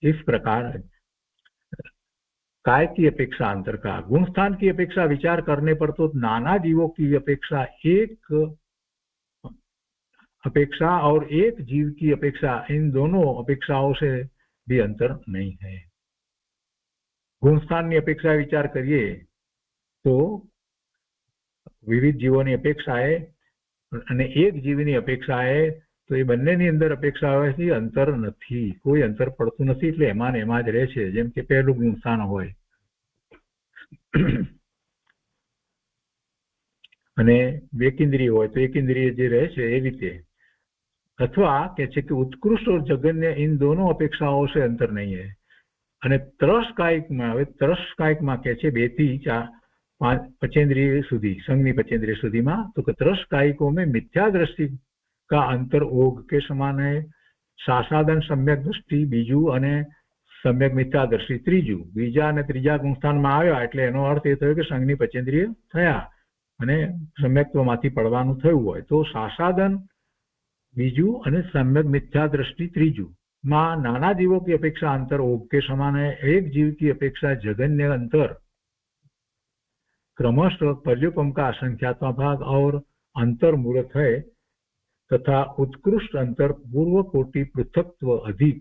इस प्रकार काय की अपेक्षा अंतर का, गुणस्थान की अपेक्षा विचार करने पर तो नाना जीवों की अपेक्षा और एक जीव की अपेक्षा, इन दोनों अपेक्षाओं से भी अंतर नहीं है। गुणस्थान की अपेक्षा विचार करिए तो विविध जीवों की अपेक्षा है અને એક જીવની અપેક્ષા એ તો એ બંનેની અંદર અપેક્ષાઓથી અંતર નથી, કોઈ અંતર પડતું નથી, એટલે એમાં ને એમાં જ રહે છે। જેમ કે પહેલું ગુણસ્થાન હોય અને એકેન્દ્રિય હોય તો એકેન્દ્રિય જે રહે છે એ રીતે, અથવા કે છે કે उत्कृष्ट और जगन्य इन दोनों अपेक्षाओं से अंतर नहीं है। અને તરસકાયિકમાં, હવે તરસકાયિકમાં કે છે 2 થી 4 पचेंद्रिय सुधी, संघनी पचेंद्रिय सुधी में, तो तृष्कायिकों में मिथ्या दृष्टि का अंतर ओग के समान है। सासादन सम्यक दृष्टि बीजू अने सम्यक मिथ्या दृष्टि त्रीजू, बीजा अने त्रीजा गुणस्थान में आव्या એટલે એનો અર્થ એ થયો કે સંઘની પચેન્દ્રિય થયા અને સમ્યક્ત્વમાંથી પડવાનું થયું હોય તો સાસાદન बीजू अने सम्यक मिथ्या दृष्टि त्रीजू में नाना जीवों की अपेक्षा अंतर ओग के समान है। एक जीव की अपेक्षा जगन्य अंतर क्रमशः पर्युपम का असंख्यात्मा भाग और अंतर मूर्त है, तथा उत्कृष्ट अंतर पूर्व कोटि पृथक्त्व अधिक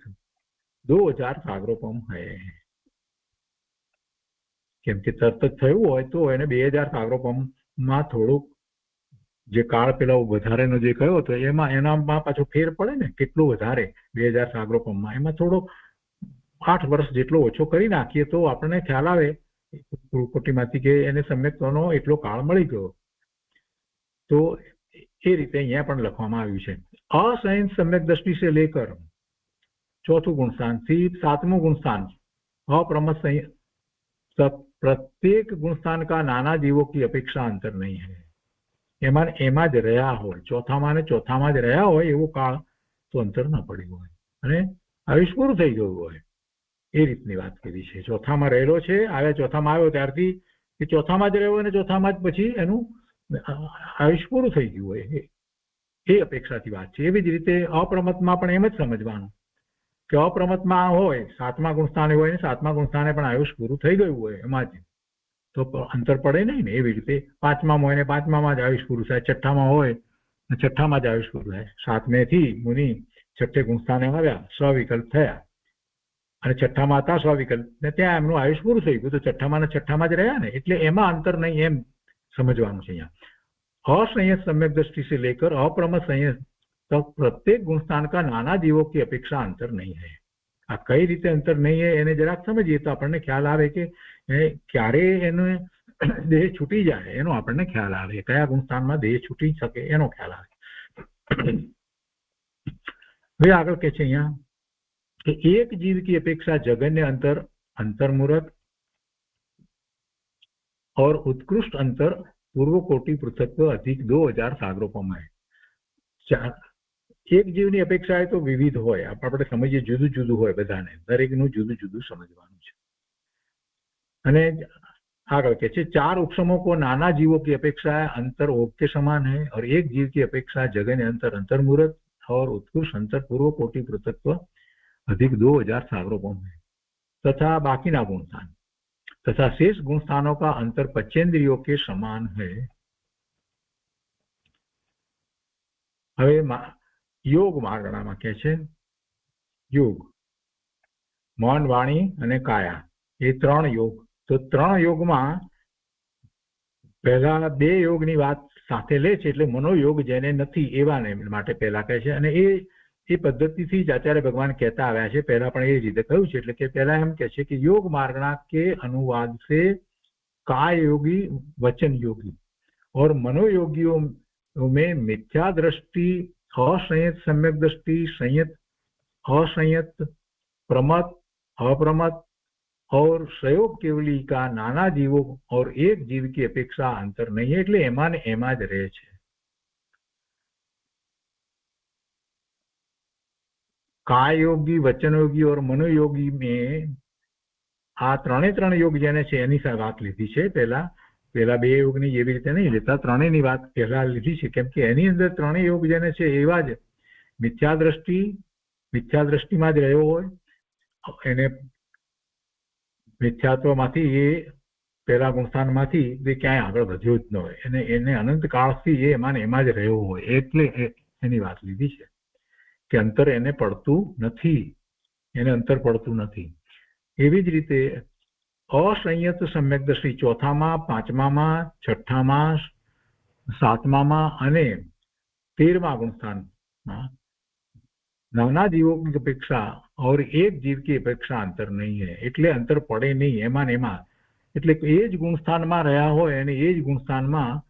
2000 सागरोपम है। केम के तर्त थयुं होय तो एने 2000 सागरोपम में थोड़ो जे काळ पेला वधारेनो जे कह्यो तो एमां एनामां पाछो फेर पड़े ने, केटलो वधारे 2000 सागरोपम में, एमां थोड़ो 8 वर्ष जेटलो ओछो करी नाखीए तो आपणे ख्याल आवे कोटिमांथी के एने सम्यक्त्वनो एटलो काळ मळी गयो। तो ए रीते अहींया पण लखवामां आव्युं छे। असंयत सम्यक दृष्टि से लेकर चौथुं गुणस्थान थी 7मुं गुणस्थान अप्रमत संयत, प्रत्येक गुणस्थान का नाना जीवों की अपेक्षा अंतर नहीं है। एमां ज रह्या होय, चौथामां ने चौथामां ज रह्या होय एवो काळ तो अंतर न पड्युं होय अने आयुष्य पूरुं थई गयुं होय, ए रीतनी वात करी छे। चौथामां रहेलो छे, आवे चौथामां आव्यो त्यारथी એ ચોથામાં જ રહ્યો અને ચોથામાં જ પછી એનું આયુષ્ય પૂરું થઈ ગયું હોય, એ અપેક્ષાથી વાત છે। એવી જ રીતે અપ્રમતમાં પણ એમ જ સમજવાનું કે અપ્રમતમાં હોય 7મા ગુણસ્થાને હોય ને 7મા ગુણસ્થાને પણ આયુષ્ય પૂરું થઈ ગયું હોય એમાં જ, તો અંતર પડે નહીં ને। એવી રીતે 5મામાં હોય ને 5મામાં જ આયુષ્ય પૂરું થાય, 6ઠ્ઠામાં હોય ને 6ઠ્ઠામાં જ આયુષ્ય પૂરું થાય। 7મેથી મુનિ 6ઠ્ઠે ગુણસ્થાને આવ્યા, સ્વવિકલ્પ થયા અને 6ઠ્ઠામાં હતા સ્વવિકલ્પ ને ત્યાં એમનું આયુષ્ય પૂરું થઈ ગયું, તો 6ઠ્ઠામાં ને 6ઠ્ઠામાં જ રહ્યા ને, એટલે એમાં અંતર નહીં એમ समझवानुं छे। अहींया असंयत सम्यक दृष्टि से लेकर अप्रमत संयत तक प्रत्येक गुणस्थान का नाना जीवों की अपेक्षा अंतर नहीं है। आ कई रीते अंतर नहीं है एने जराक समझीए तो आपने ख्याल आवे के क्यारे एने देह छूटी जाए एनो आपने ख्याल आवे, कया गुणस्थान में देह छूटी सके एनो ख्याल आवे। हवे आगळ कहे छे अहींया कि एक जीव की अपेक्षा जगन्य अंतर अंतर्मुहूर्त और उत्कृष्ट अंतर पूर्व कोटि पृथक्त्व अधिक 2000 सागरोपम है। एक जीवनी अपेक्षा है तो विविध होय, આપણે સમજીએ જુદું જુદું હોય, બધાને દરેકનું જુદું જુદું સમજવાનું છે। અને આગળ કહે છે 4 उपशमों को नाना जीवों की अपेक्षा अंतर ओग के समान है और एक जीव की अपेक्षा जगन्य अंतर अंतर्मुहूर्त और उत्कृष्ट अंतर पूर्व कोटि पृथक्त्व अधिक 2000 सागरोपम है, तथा बाकीना गुणस्थान तथा शेष गुणस्थानों का अंतर पचेंद्रियों के समान है। हवे योग मार्गणामां कहे छे योग मन वाणी अने काया ए 3 योग, तो 3 योगमां पहेला 2 योगनी वात साथे ले छे એટલે मनोयोग जेने नथी एवाने माटे पहेला कहे छे। અને એ पद्धतिथी ज आचार्य भगवान कहता आव्या छे, पहेला पण ए रीते कह्युं छे, એટલે કે पहेला एम कहे छे कि योग मार्गणा के अनुवाद से काय योगी वचन योगी और मनोयोगियों में मिथ्या दृष्टि, असंयत सम्यक दृष्टि, संयत असंयत, प्रमत अप्रमत और संयोग केवली का नाना जीवों और एक जीव की अपेक्षा अंतर नहीं है, એટલે એમાં ને એમાં જ રહે છે। काय योगी, वचन योगी और मनोयोगी में આ ત્રણ યોગ જેને છે એની વાત લીધી છે. પેલા બે યોગની જેવી રીતે નહીં લેતા, ત્રણેયની વાત પહેલા લીધી છે, કેમ કે એની અંદર ત્રણેય યોગ જેને છે એવા જ મિથ્યા દ્રષ્ટિમાં જ રહ્યો હોય, એને મિથ્યાત્વમાંથી એ પેલા ગુણસ્થાનમાંથી એ ક્યાંય આગળ વધ્યો જ ન હોય, એને અનંત કાળથી એ એમાં જ રહ્યો હોય, એટલે એની વાત લીધી છે કે અંતર એને પડતું નથી, અંતર પડતું નથી. એવી જ રીતે અસંયત સમ્યક દ્રષ્ટિ ચોથામાં, પાંચમામાં, છઠ્ઠામાં, સાતમામાં અને 13મા ગુણસ્થાનમાં नाना जीवों की अपेक्षा और एक जीव की अपेक्षा अंतर नहीं है, એટલે અંતર પડે નહીં એમાં ને એમાં. એટલે એ જ ગુણસ્થાનમાં રહ્યા હોય અને એ જ ગુણસ્થાનમાં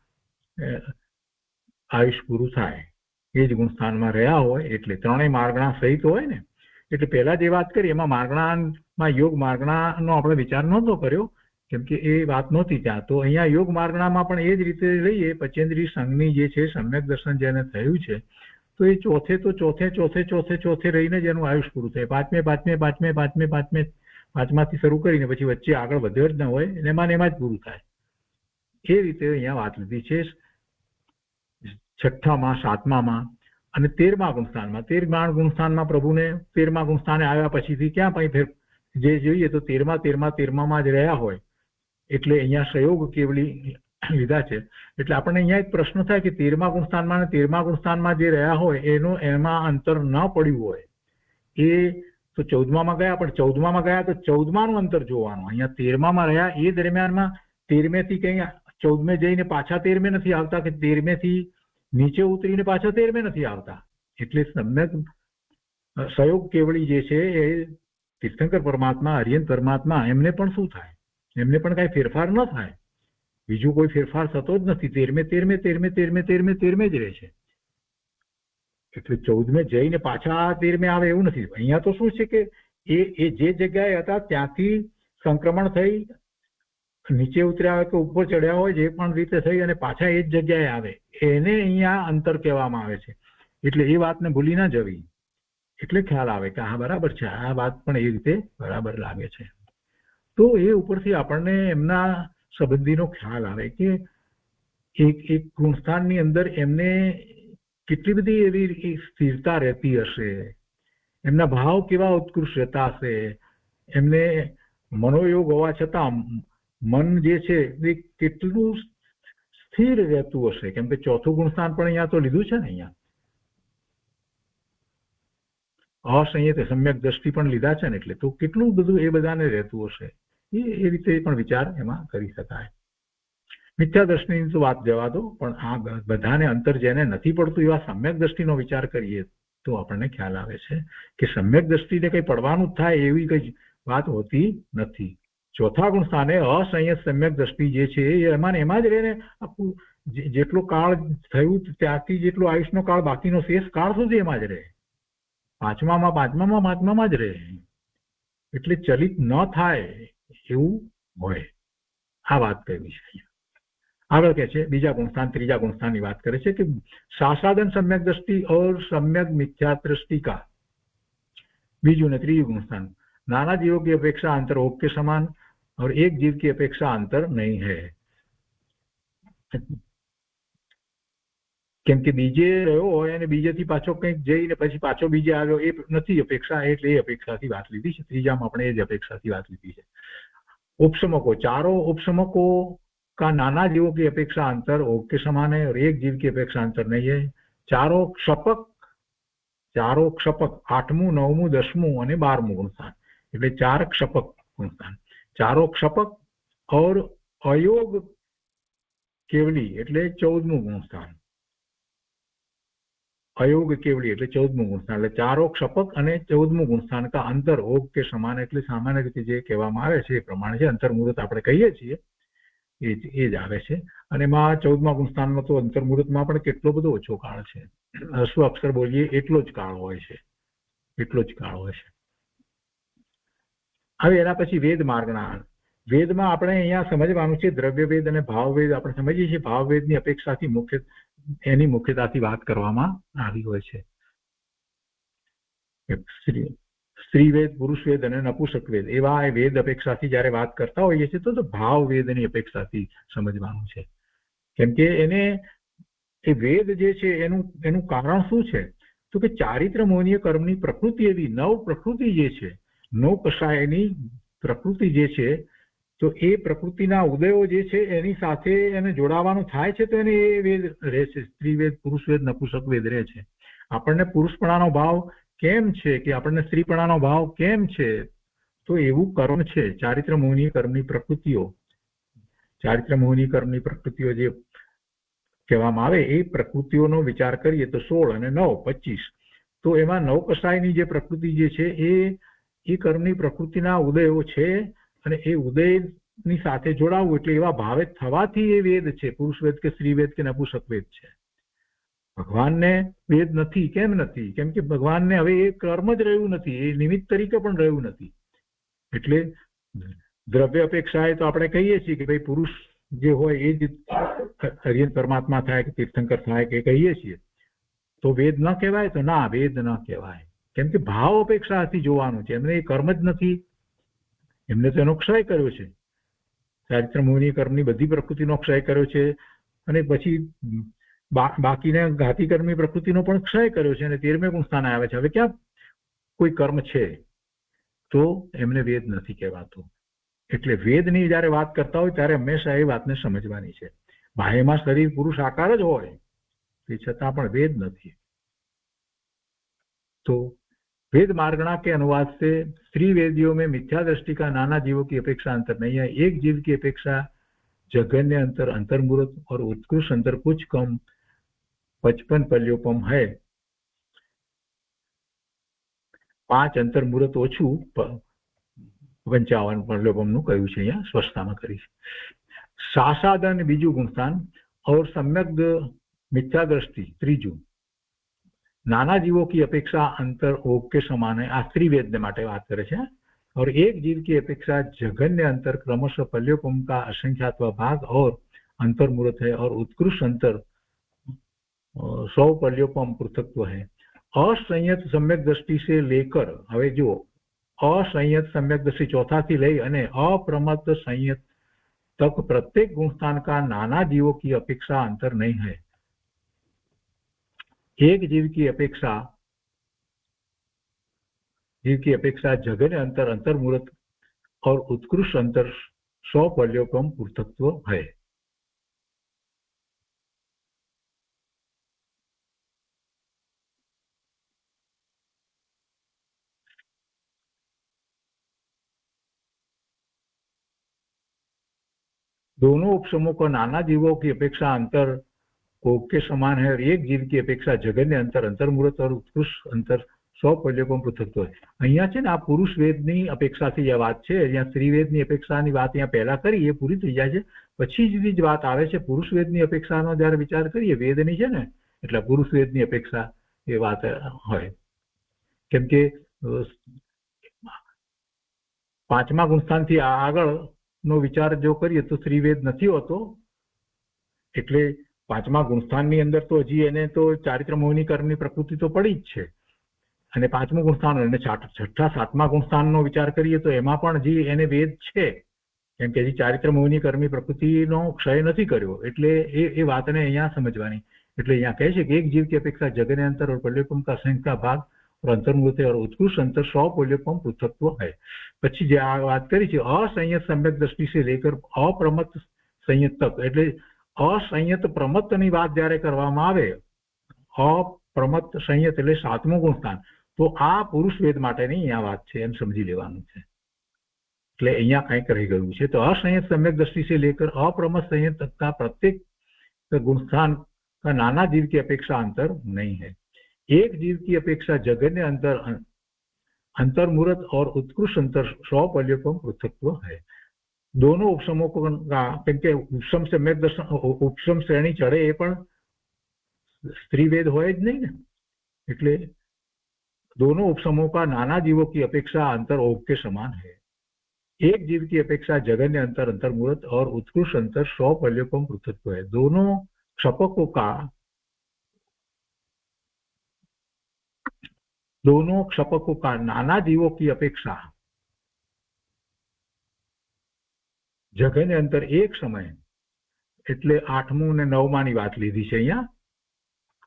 આયુષ પૂરું થાય, એ જ ગુણસ્થાનમાં રહ્યા હોય એટલે ત્રણેય માર્ગણા સહિત હોય ને. એટલે પહેલા જે વાત કરી એમાં માર્ગણામાં યોગ માર્ગણાનો આપણે વિચાર નહોતો કર્યો, કેમ કે એ વાત નહોતી ત્યાં. તો અહીંયા યોગ માર્ગણામાં પણ એ જ રીતે લઈએ, પચેન્દ્રિય સંઘની જે છે સમ્યક દર્શન જેને થયું છે, તો એ ચોથે રહીને જ એનું આયુષ પૂરું થાય. પાંચમાથી શરૂ કરીને પછી વચ્ચે આગળ વધ્યો જ ન હોય, એમાં જ પૂરું થાય. એ રીતે અહીંયા વાત લીધી છે છઠ્ઠામાં, સાતમામાં અને 13મા ગુણસ્થાનમાં. 13મા ગુણસ્થાનમાં પ્રભુને 13મા ગુણસ્થાને આવ્યા પછીથી ક્યાં પણ જે જોઈએ તો 13મા જ રહ્યા હોય, એટલે અહીંયા સંયોગ કેવલી લીધા છે. એટલે આપણને અહીંયા એક પ્રશ્ન થાય કે 13મા ગુણસ્થાનમાં અને 13મા ગુણસ્થાનમાં જે રહ્યા હોય એમાં અંતર ન પડ્યું હોય, એ તો 14મામાં ગયા, પણ 14મામાં ગયા તો 14માનું અંતર જોવાનું. અહીંયા 13મામાં રહ્યા એ દરમિયાનમાં 13મેથી કઈ 14મે જઈને પાછા 13મે નથી આવતા, કે 13મેથી નીચે ઉતરીને પાછા 13મે નથી આવતા. એટલે સમ્યક સંયોગ કેવળી જે છે એ તીર્થંકર પરમાત્મા, હરિયન પરમાત્મા, એમને પણ શું થાય, એમને પણ કઈ ફેરફાર ન થાય, બીજું કોઈ ફેરફાર થતો જ નથી. 13મે જ રહે છે. એટલે 14મે જઈને પાછા 13મે આવે એવું નથી. અહીંયા તો શું છે કે એ જે જગ્યાએ હતા ત્યાંથી સંક્રમણ થઈ નીચે ઉતર્યા હોય કે ઉપર ચડ્યા હોય, જે પણ રીતે થઈ અને પાછા એ જ જગ્યાએ આવે, એને અહીંયા અંતર કહેવામાં આવે છે. એટલે એ વાતને ભૂલી ના જવી, એટલે ખ્યાલ આવે કે હા બરાબર છે, આ વાત પણ એ રીતે બરાબર લાગે છે. તો એ ઉપરથી આપણને એમના સંબંધીનો ખ્યાલ આવે કે એક ગુણસ્થાનની અંદર એમને કેટલી બધી એવી સ્થિરતા રહેતી હશે, એમના ભાવ કેવા ઉત્કૃષ્ટ રહેતા હશે, એમને મનોયોગ હોવા છતાં મન જે છે એ કેટલું સ્થિર રહેતું હશે. કેમ કે ચોથું ગુણસ્થાન પણ અહીંયા તો લીધું છે ને, અહીંયા અસંયત સમ્યક દ્રષ્ટિ પણ લીધા છે ને, એટલે તો કેટલું બધું એ બધાને રહેતું હશે, એ રીતે પણ વિચાર એમાં કરી શકાય. મિથ્યા દ્રષ્ટિની તો વાત જવા દો, પણ આ બધાને અંતર જેને નથી પડતું એવા સમ્યક દ્રષ્ટિનો વિચાર કરીએ તો આપણને ખ્યાલ આવે છે કે સમ્યક દ્રષ્ટિને કઈ પડવાનું જ થાય એવી કઈ વાત હોતી નથી. ચોથા ગુણસ્થાને અસંયત સમ્યક દ્રષ્ટિ જે છે એમાં જ રહે ને, આખું જેટલો કાળ થયું ત્યાંથી જેટલો આયુષનો કાળ બાકીનો શેષ કાળ સુધી એમાં જ રહે, પાંચમામાં જ રહે. એટલે ચલિત ન થાય એવું હોય, આ વાત કહી છે. આગળ કે છે બીજા ગુણસ્થાન, ત્રીજા ગુણસ્થાનની વાત કરે છે કે શાસાદન સમ્યક દ્રષ્ટિ और सम्यक मिथ्या दृष्टि का. बीजू ने त्रीजू गुणस्थान, नाना जीवों की अपेक्षा अंतर ओक के समान और एक जीव की अपेक्षा अंतर नहीं है. કેમ કે બીજે રહ્યો હોય અને બીજેથી પાછો કંઈક જઈને પછી પાછો બીજે આવ્યો એ નથી અપેક્ષા, એટલે એ અપેક્ષાથી વાત લીધી છે. ત્રીજામાં આપણે એ જ અપેક્ષાથી વાત લીધી છે. उपसमको, चारों उपसमको का नाना जीवों की अपेक्षा अंतर ओक के समान है और एक जीव की अपेक्षा अंतर नहीं है. चारों क्षपक 8मुं, 9मुं, 10मुं અને 12મું ગુણસ્થાન, એટલે 4 क्षपक गुणस्थान. चारों क्षपक और अयोग केवली એટલે 14મું ગુણસ્થાન. अयोग केवली એટલે 14મું ગુણસ્થાન. એટલે ચારો ક્ષપક અને 14મું ગુણસ્થાન કા અંતર ઓગ કે સમાન, એટલે સામાન્ય રીતે જે કહેવામાં આવે છે એ પ્રમાણે છે. અંતર્મુહૂર્ત આપણે કહીએ છીએ એ જ આવે છે. અને એમાં 14મા ગુણસ્થાનમાં તો અંતર્મુહૂર્તમાં પણ કેટલો બધો ઓછો કાળ છે, હસ્વ અક્ષર બોલીએ એટલો જ કાળ હોય છે. હવે એના પછી વેદ માર્ગના. વેદમાં આપણે અહીંયા સમજવાનું છે દ્રવ્યવેદ અને ભાવવેદ. આપણે સમજીએ છીએ ભાવવેદની અપેક્ષાથી એની મુખ્યતાથી વાત કરવામાં આવી હોય છે. સ્ત્રી વેદ, પુરુષ વેદ અને નપુંસક વેદ એવા વેદ અપેક્ષાથી જ્યારે વાત કરતા હોઈએ છીએ તો ભાવ વેદની અપેક્ષાથી સમજવાનું છે. કેમ કે એને એ વેદ જે છે એનું કારણ શું છે તો કે ચારિત્ર મોહનીય કર્મની પ્રકૃતિ એવી નવ પ્રકૃતિ જે છે, નવ કષાયની પ્રકૃતિ જે છે, તો એ પ્રકૃતિના ઉદયો જે છે એની સાથે એને જોડાવાનું થાય છે તો એને એ વેદ રહે છે. સ્ત્રી વેદ, પુરુષ વેદ, નપુંસક વેદ રહે છે. આપણને પુરુષપણાનો ભાવ કેમ છે કે આપણને સ્ત્રીપણાનો ભાવ કેમ છે તો એવું કર્મ છે. ચારિત્ર મોહનીય કર્મની પ્રકૃતિઓ, ચારિત્ર મોહનીય કર્મની પ્રકૃતિઓ જે કહેવામાં આવે એ પ્રકૃતિઓનો વિચાર કરીએ તો 16 અને 9 25. તો એમાં નવ કષાયની જે પ્રકૃતિ જે છે એ કર્મની પ્રકૃતિના ઉદયો છે અને એ ઉદયની સાથે જોડાવવું એટલે એવા ભાવે થવાથી એ વેદ છે. પુરુષ વેદ કે સ્ત્રી વેદ કે નપુંસક વેદ છે. ભગવાનને વેદ નથી. કેમ નથી? કેમ કે ભગવાનને હવે એ કર્મ જ રહ્યું નથી, એ નિમિત્ત તરીકે પણ રહ્યું નથી. એટલે દ્રવ્ય અપેક્ષાએ તો આપણે કહીએ છીએ કે ભાઈ પુરુષ જે હોય એ જ હરિયન પરમાત્મા થાય કે તીર્થંકર થાય કે કહીએ છીએ. તો વેદ ન કહેવાય? તો ના, વેદ ન કહેવાય. કેમ કે ભાવ અપેક્ષાથી જોવાનું છે. એમને એ કર્મ જ નથી, એમને તો એનો ક્ષય કર્યો છે. ચારિત્ર મોહનીય કર્મની બધી પ્રકૃતિનો ક્ષય કર્યો છે અને પછી બાકીના ઘાતી કર્મની પ્રકૃતિનો પણ ક્ષય કર્યો છે અને 13મે ગુણ સ્થાને આવે છે. હવે ક્યાં કોઈ કર્મ છે તો એમને વેદ નથી કહેવાતો. એટલે વેદની જયારે વાત કરતા હોય ત્યારે હંમેશા એ વાતને સમજવાની છે. બાહ્યમાં શરીર પુરુષ આકાર જ હોય તે છતાં પણ વેદ નથી. तो वेद मार्गणा के अनुवाद से स्त्री वेदियों में मिथ्या दृष्टि का नाना जीवों की अपेक्षा अंतर नहीं है. एक जीव की अपेक्षा जघन्य अंतर, अंतर्मुहूर्त और उत्कृष्ट अंतर कुछ कम 55 पल्योपम है. 5 अंतर्मुहूर्त ओछું 55 પલ્યોપમનું કહ્યું છે. અહીંયા સ્પષ્ટતામાં કરી છે. સાસાદન બીજું ગુણસ્થાન और सम्यक मिथ्या दृष्टि ત્રીજું. नाना जीवों की अपेक्षा अंतर ओग के समान है. आ स्त्री वेद माटे बात करे छे. और एक जीव की अपेक्षा जघन्य अंतर क्रमशः पल्योपम का असंख्यात्व भाग और अंतर्मुहूर्त है और उत्कृष्ट अंतर 100 पल्योपम पृथकत्व है. असंयत सम्यक दृष्टि से लेकर, हवे जो असंयत सम्यक दृष्टि चौथा थी लई अने अप्रमत्त संयत तक प्रत्येक गुणस्थान का नाना जीवों की अपेक्षा अंतर नहीं है. एक जीव की अपेक्षा जघन्य अंतर, अंतर्मुहूर्त और उत्कृष्ट अंतर 100 पल्योपम पृथकत्व है. दोनों उपशमों को नाना जीवों की अपेक्षा अंतर ओग के समान है और एक जीव की अपेक्षा जघन्य अंतर, अंतर्मुहूर्त और उत्कृष्ट अंतर 100 पल्योपम पृथकत्व है. અહીંયા છે ને આ પુરુષ વેદની અપેક્ષાથી જે વાત છે, અહીંયા સ્ત્રી વેદની અપેક્ષાની વાત અહીંયા પહેલા કરી એ પૂરી થઈ જાય છે. પછી જ વાત આવે છે પુરુષ વેદની અપેક્ષાનો જ્યારે વિચાર કરીએ વેદની છે ને એટલે પુરુષ વેદની અપેક્ષા એ વાત હોય. કેમ કે 5મા ગુણસ્થાનથી આગળનો વિચાર જો કરીએ તો સ્ત્રી વેદ નથી હોતો. એટલે 5મા ગુણસ્થાનની અંદર તો હજી એને તો ચારિત્ર મોહની કર્મની પ્રકૃતિ તો પડી જ છે અને 5મું ગુણસ્થાન અને 6ઠા 7મા ગુણસ્થાનનો વિચાર કરીએ તો એમાં પણ હજી એને વેદ છે. કેમ કે હજી ચારિત્ર મોહની કર્મની પ્રકૃતિનો ક્ષય નથી કર્યો. એટલે એ વાતને અહીંયા સમજવાની. એટલે અહીંયા કહે છે કે એક जीव की अपेक्षा जघन्य अंतर और पल्योपम का असंख्य भाग और अंतर्मुहूर्त और उत्कृष्ट अंतर 100 पल्योपम पृथकत्व है. પછી જે આ વાત કરી છે असंयत सम्यक दृष्टि से लेकर अप्रमत्त संयत तक, એટલે असंयत प्रमत्तની વાત જ્યારે કરવામાં આવે, અપ્રમત્ત સંયત એટલે 7મું ગુણસ્થાન, તો આ પુરુષ વેદ માટેની અહીંયા વાત છે એમ સમજી લેવાનું છે. એટલે અહીંયા કંઈક રહી ગયું છે. તો असंयत सम्यक दृष्टि से लेकर अप्रमत्त संयत तक का प्रत्येक गुणस्थान का नाना जीव की अपेक्षा अंतर नहीं है. एक जीव की अपेक्षा जघन्य अंतर, अंतर्मुहूर्त और उत्कृष्ट अंतर 100 पल्योपम पृथकत्व है. दोनों उपशमों का, કેમ કે ઉપશમ सम्यक दर्शन ઉપશમ શ્રેણી ચડે એ પણ स्त्री वेद હોય જ નહીં ને. એટલે दोनों उपशमों का नाना जीवों की अपेक्षा अंतर ओग के समान है. एक जीव की अपेक्षा जघन्य अंतर, अंतर्मुहूर्त और उत्कृष्ट अंतर 100 पल्योपम पृथकत्व है. दोनों क्षपकों का दोनों क्षपकों का नाना जीवों की अपेक्षा जगन्य अंतर एक समय એટલે 8મું અને 9માની વાત લીધી છે અહીંયા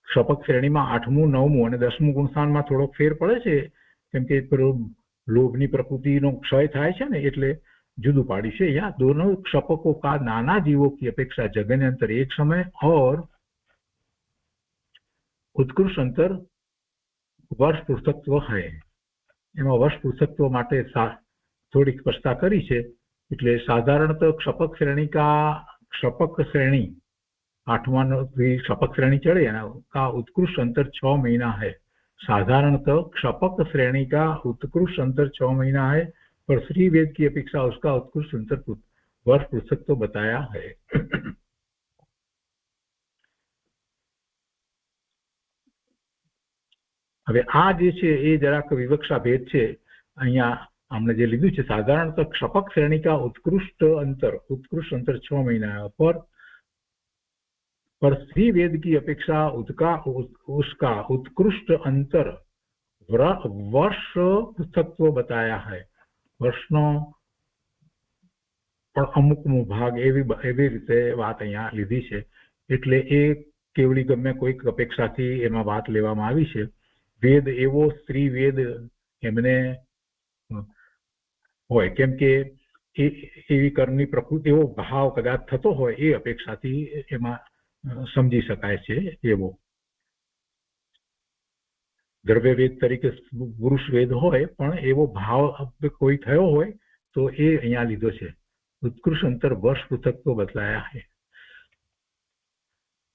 ક્ષપક શ્રેણીમાં 8મું 9મું અને 10મું ગુણસ્થાનમાં થોડોક ફેર પડે છે કેમ કે લોભની પ્રકૃતિનો ક્ષય થાય છે ને એટલે जुदू पाड़ी से या दोनों क्षपकों का नाना जीवों की अपेक्षा जगन्य अंतर एक समय और उत्कृष्ट अंतर वर्ष पृथकत्व है एमां वर्ष पृथकत्व माटे थोड़ी स्पष्टता करी है એટલે साधारणतः क्षपक श्रेणी 8वां क्षपक श्रेणी चढ़े का उत्कृष्ट अंतर 6 महीना है साधारणतः क्षपक श्रेणी का उत्कृष्ट अंतर 6 महीना है पर श्री वेद की अपेक्षा उसका उत्कृष्ट अंतर वर्ष पृथक तो बताया है હવે આ જે છે એ જરાક વિવક્ષા ભેદ છે અહીંયા हमने જે લીધું છે साधारणतः क्षपक श्रेणी का उत्कृष्ट अंतर 6 महीना है पर श्री वेद की अपेक्षा उसका उत्कृष्ट अंतर वर्ष पृथकत्व बताया है वर्षनो पण अमुकमो भाग एवी रीते वात अहींया लीधी छे एटले ए केवली गमे कोईक अपेक्षाथी एमां वात लेवामां आवी छे वेद एवो स्त्री वेद एमने होय केम के एवी कर्मनी प्रकृति एवो भाव कदाच थतो होय ए अपेक्षाथी एमां समजी शकाय छे एवो द्रव्य वेद तरीके पुरुष वेद होय पण एवो भाव कोई थयो होय तो ए अहींया लीधो छे उत्कृष्ट अंतर वर्ष पृथकत्व बदलाया है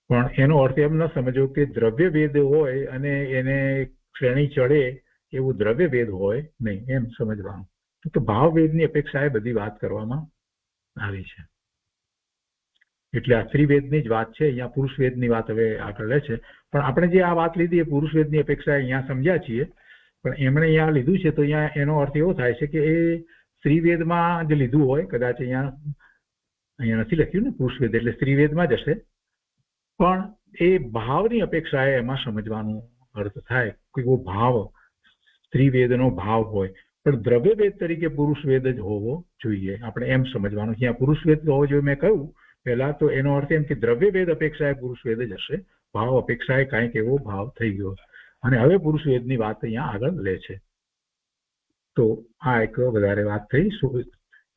पण एनो अर्थ एम न समजो के द्रव्य वेद होय अने एने श्रेणी चढ़े एवं द्रव्य वेद होय नहीं एम समजवानुं तो भाव वेदनी अपेक्षाए बधी वात करवामां आवी छे એટલે આ સ્ત્રી વેદની જ વાત છે અહીંયા પુરુષ વેદની વાત હવે આગળ લે છે પણ આપણે જે આ વાત લીધી એ પુરુષ વેદની અપેક્ષા અહીંયા સમજ્યા છીએ પણ એમણે અહીંયા લીધું છે તો અહીંયા એનો અર્થ એવો થાય છે કે એ સ્ત્રી વેદમાં જે લીધું હોય કદાચ અહીંયા નથી લખ્યું ને પુરુષ વેદ એટલે સ્ત્રી વેદમાં જ હશે પણ એ ભાવની અપેક્ષાએ એમાં સમજવાનો અર્થ થાય કે એવો ભાવ સ્ત્રી વેદનો ભાવ હોય પણ દ્રવ્ય વેદ તરીકે પુરુષ વેદ જ હોવો જોઈએ આપણે એમ સમજવાનું અહીંયા પુરુષ વેદ હોવો જોઈએ મેં કહ્યું पहला तो एनो अर्थ एम कि द्रव्य वेद अपेक्षाए पुरुष वेद ज हशे भाव अपेक्षाए कांईक एवो भाव थई गयो अने हवे पुरुष वेदनी वात अहींया आगळ ले छे तो आ एक वधारे वात थई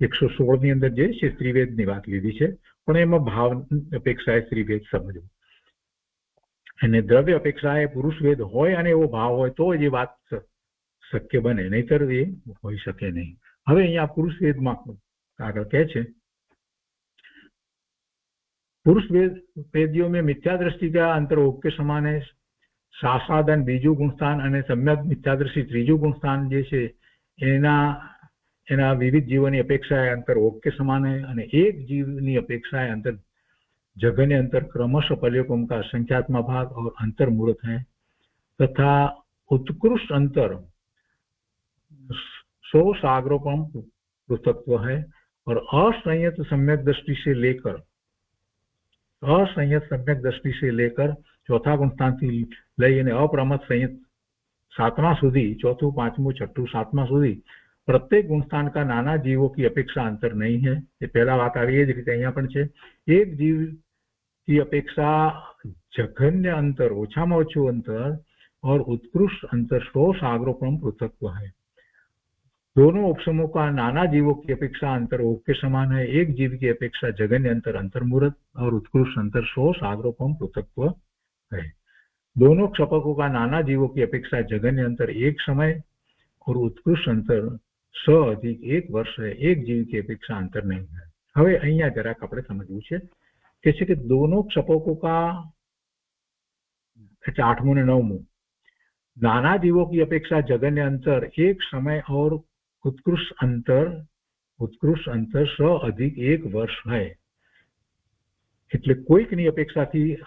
116 ની અંદર જે છે સ્ત્રી વેદની વાત લીધી છે પણ એમાં ભાવ અપેક્ષાએ સ્ત્રી વેદ સમજવું અને દ્રવ્ય અપેક્ષાએ પુરુષ વેદ હોય અને એવો ભાવ હોય તો જ એ વાત શક્ય બને નહીતર એ હોઈ શકે નહીં હવે અહીંયા પુરુષ વેદમાં આગળ કહે છે पुरुष वेदियों में मिथ्या दृष्टि का अंतर ओक के समान है शासादन बीजू गुणस्थान और सम्यक मिथ्या दृष्टि त्रीजू गुणस्थान जे छे एना विविध जीवोनी अपेक्षाए अंतर ओक के समान है और एक जीवनी अपेक्षाए अंतर जगन्य अंतर क्रमशः पर्यकों का संख्यात्मक भाग और अंतर मूर्त है तथा उत्कृष्ट अंतर 100 सागरोपम पृथकत्व है और असंयत सम्यक दृष्टि से लेकर असंयत सम्यक दृष्टि से लेकर चौथा गुणस्थान थी लईने अप्रमत संयत 7वां सुधी चौथुं 5मुं 6ठुं 7वां सुधी प्रत्येक गुणस्थान का नाना जीवों की अपेक्षा अंतर नहीं है ये पहला बात आ रही है रीते अहींया पण छे एक जीव की अपेक्षा जघन्य अंतर ओछामां ओछुं अंतर और उत्कृष्ट अंतर 100 सागरोपम पृथकत्व है दोनों उपशमों का नाना जीवों की अपेक्षा अंतर ओक के समान है एक जीव की अपेक्षा जगन्य अंतर अंतर्मूर्त और उत्कृष्ट अंतर 100 सागरोपम पृथकत्व है दोनों क्षपकों का नाना जीवों की अपेक्षा जगन्य अंतर एक समय और उत्कृष्ट अंतर 100 अधिक 1 वर्ष है एक जीव की अपेक्षा अंतर नहीं है हवे अहींया जराक आपणे समजवुं छे के दोनों क्षपकों का 8मुं ने 9मुं नाना जीवों की अपेक्षा जगन्य अंतर एक समय और उत्कृष्ट अंतर 100 अधिक 1 वर्ष है એટલે કોઈકની અપેક્ષાથી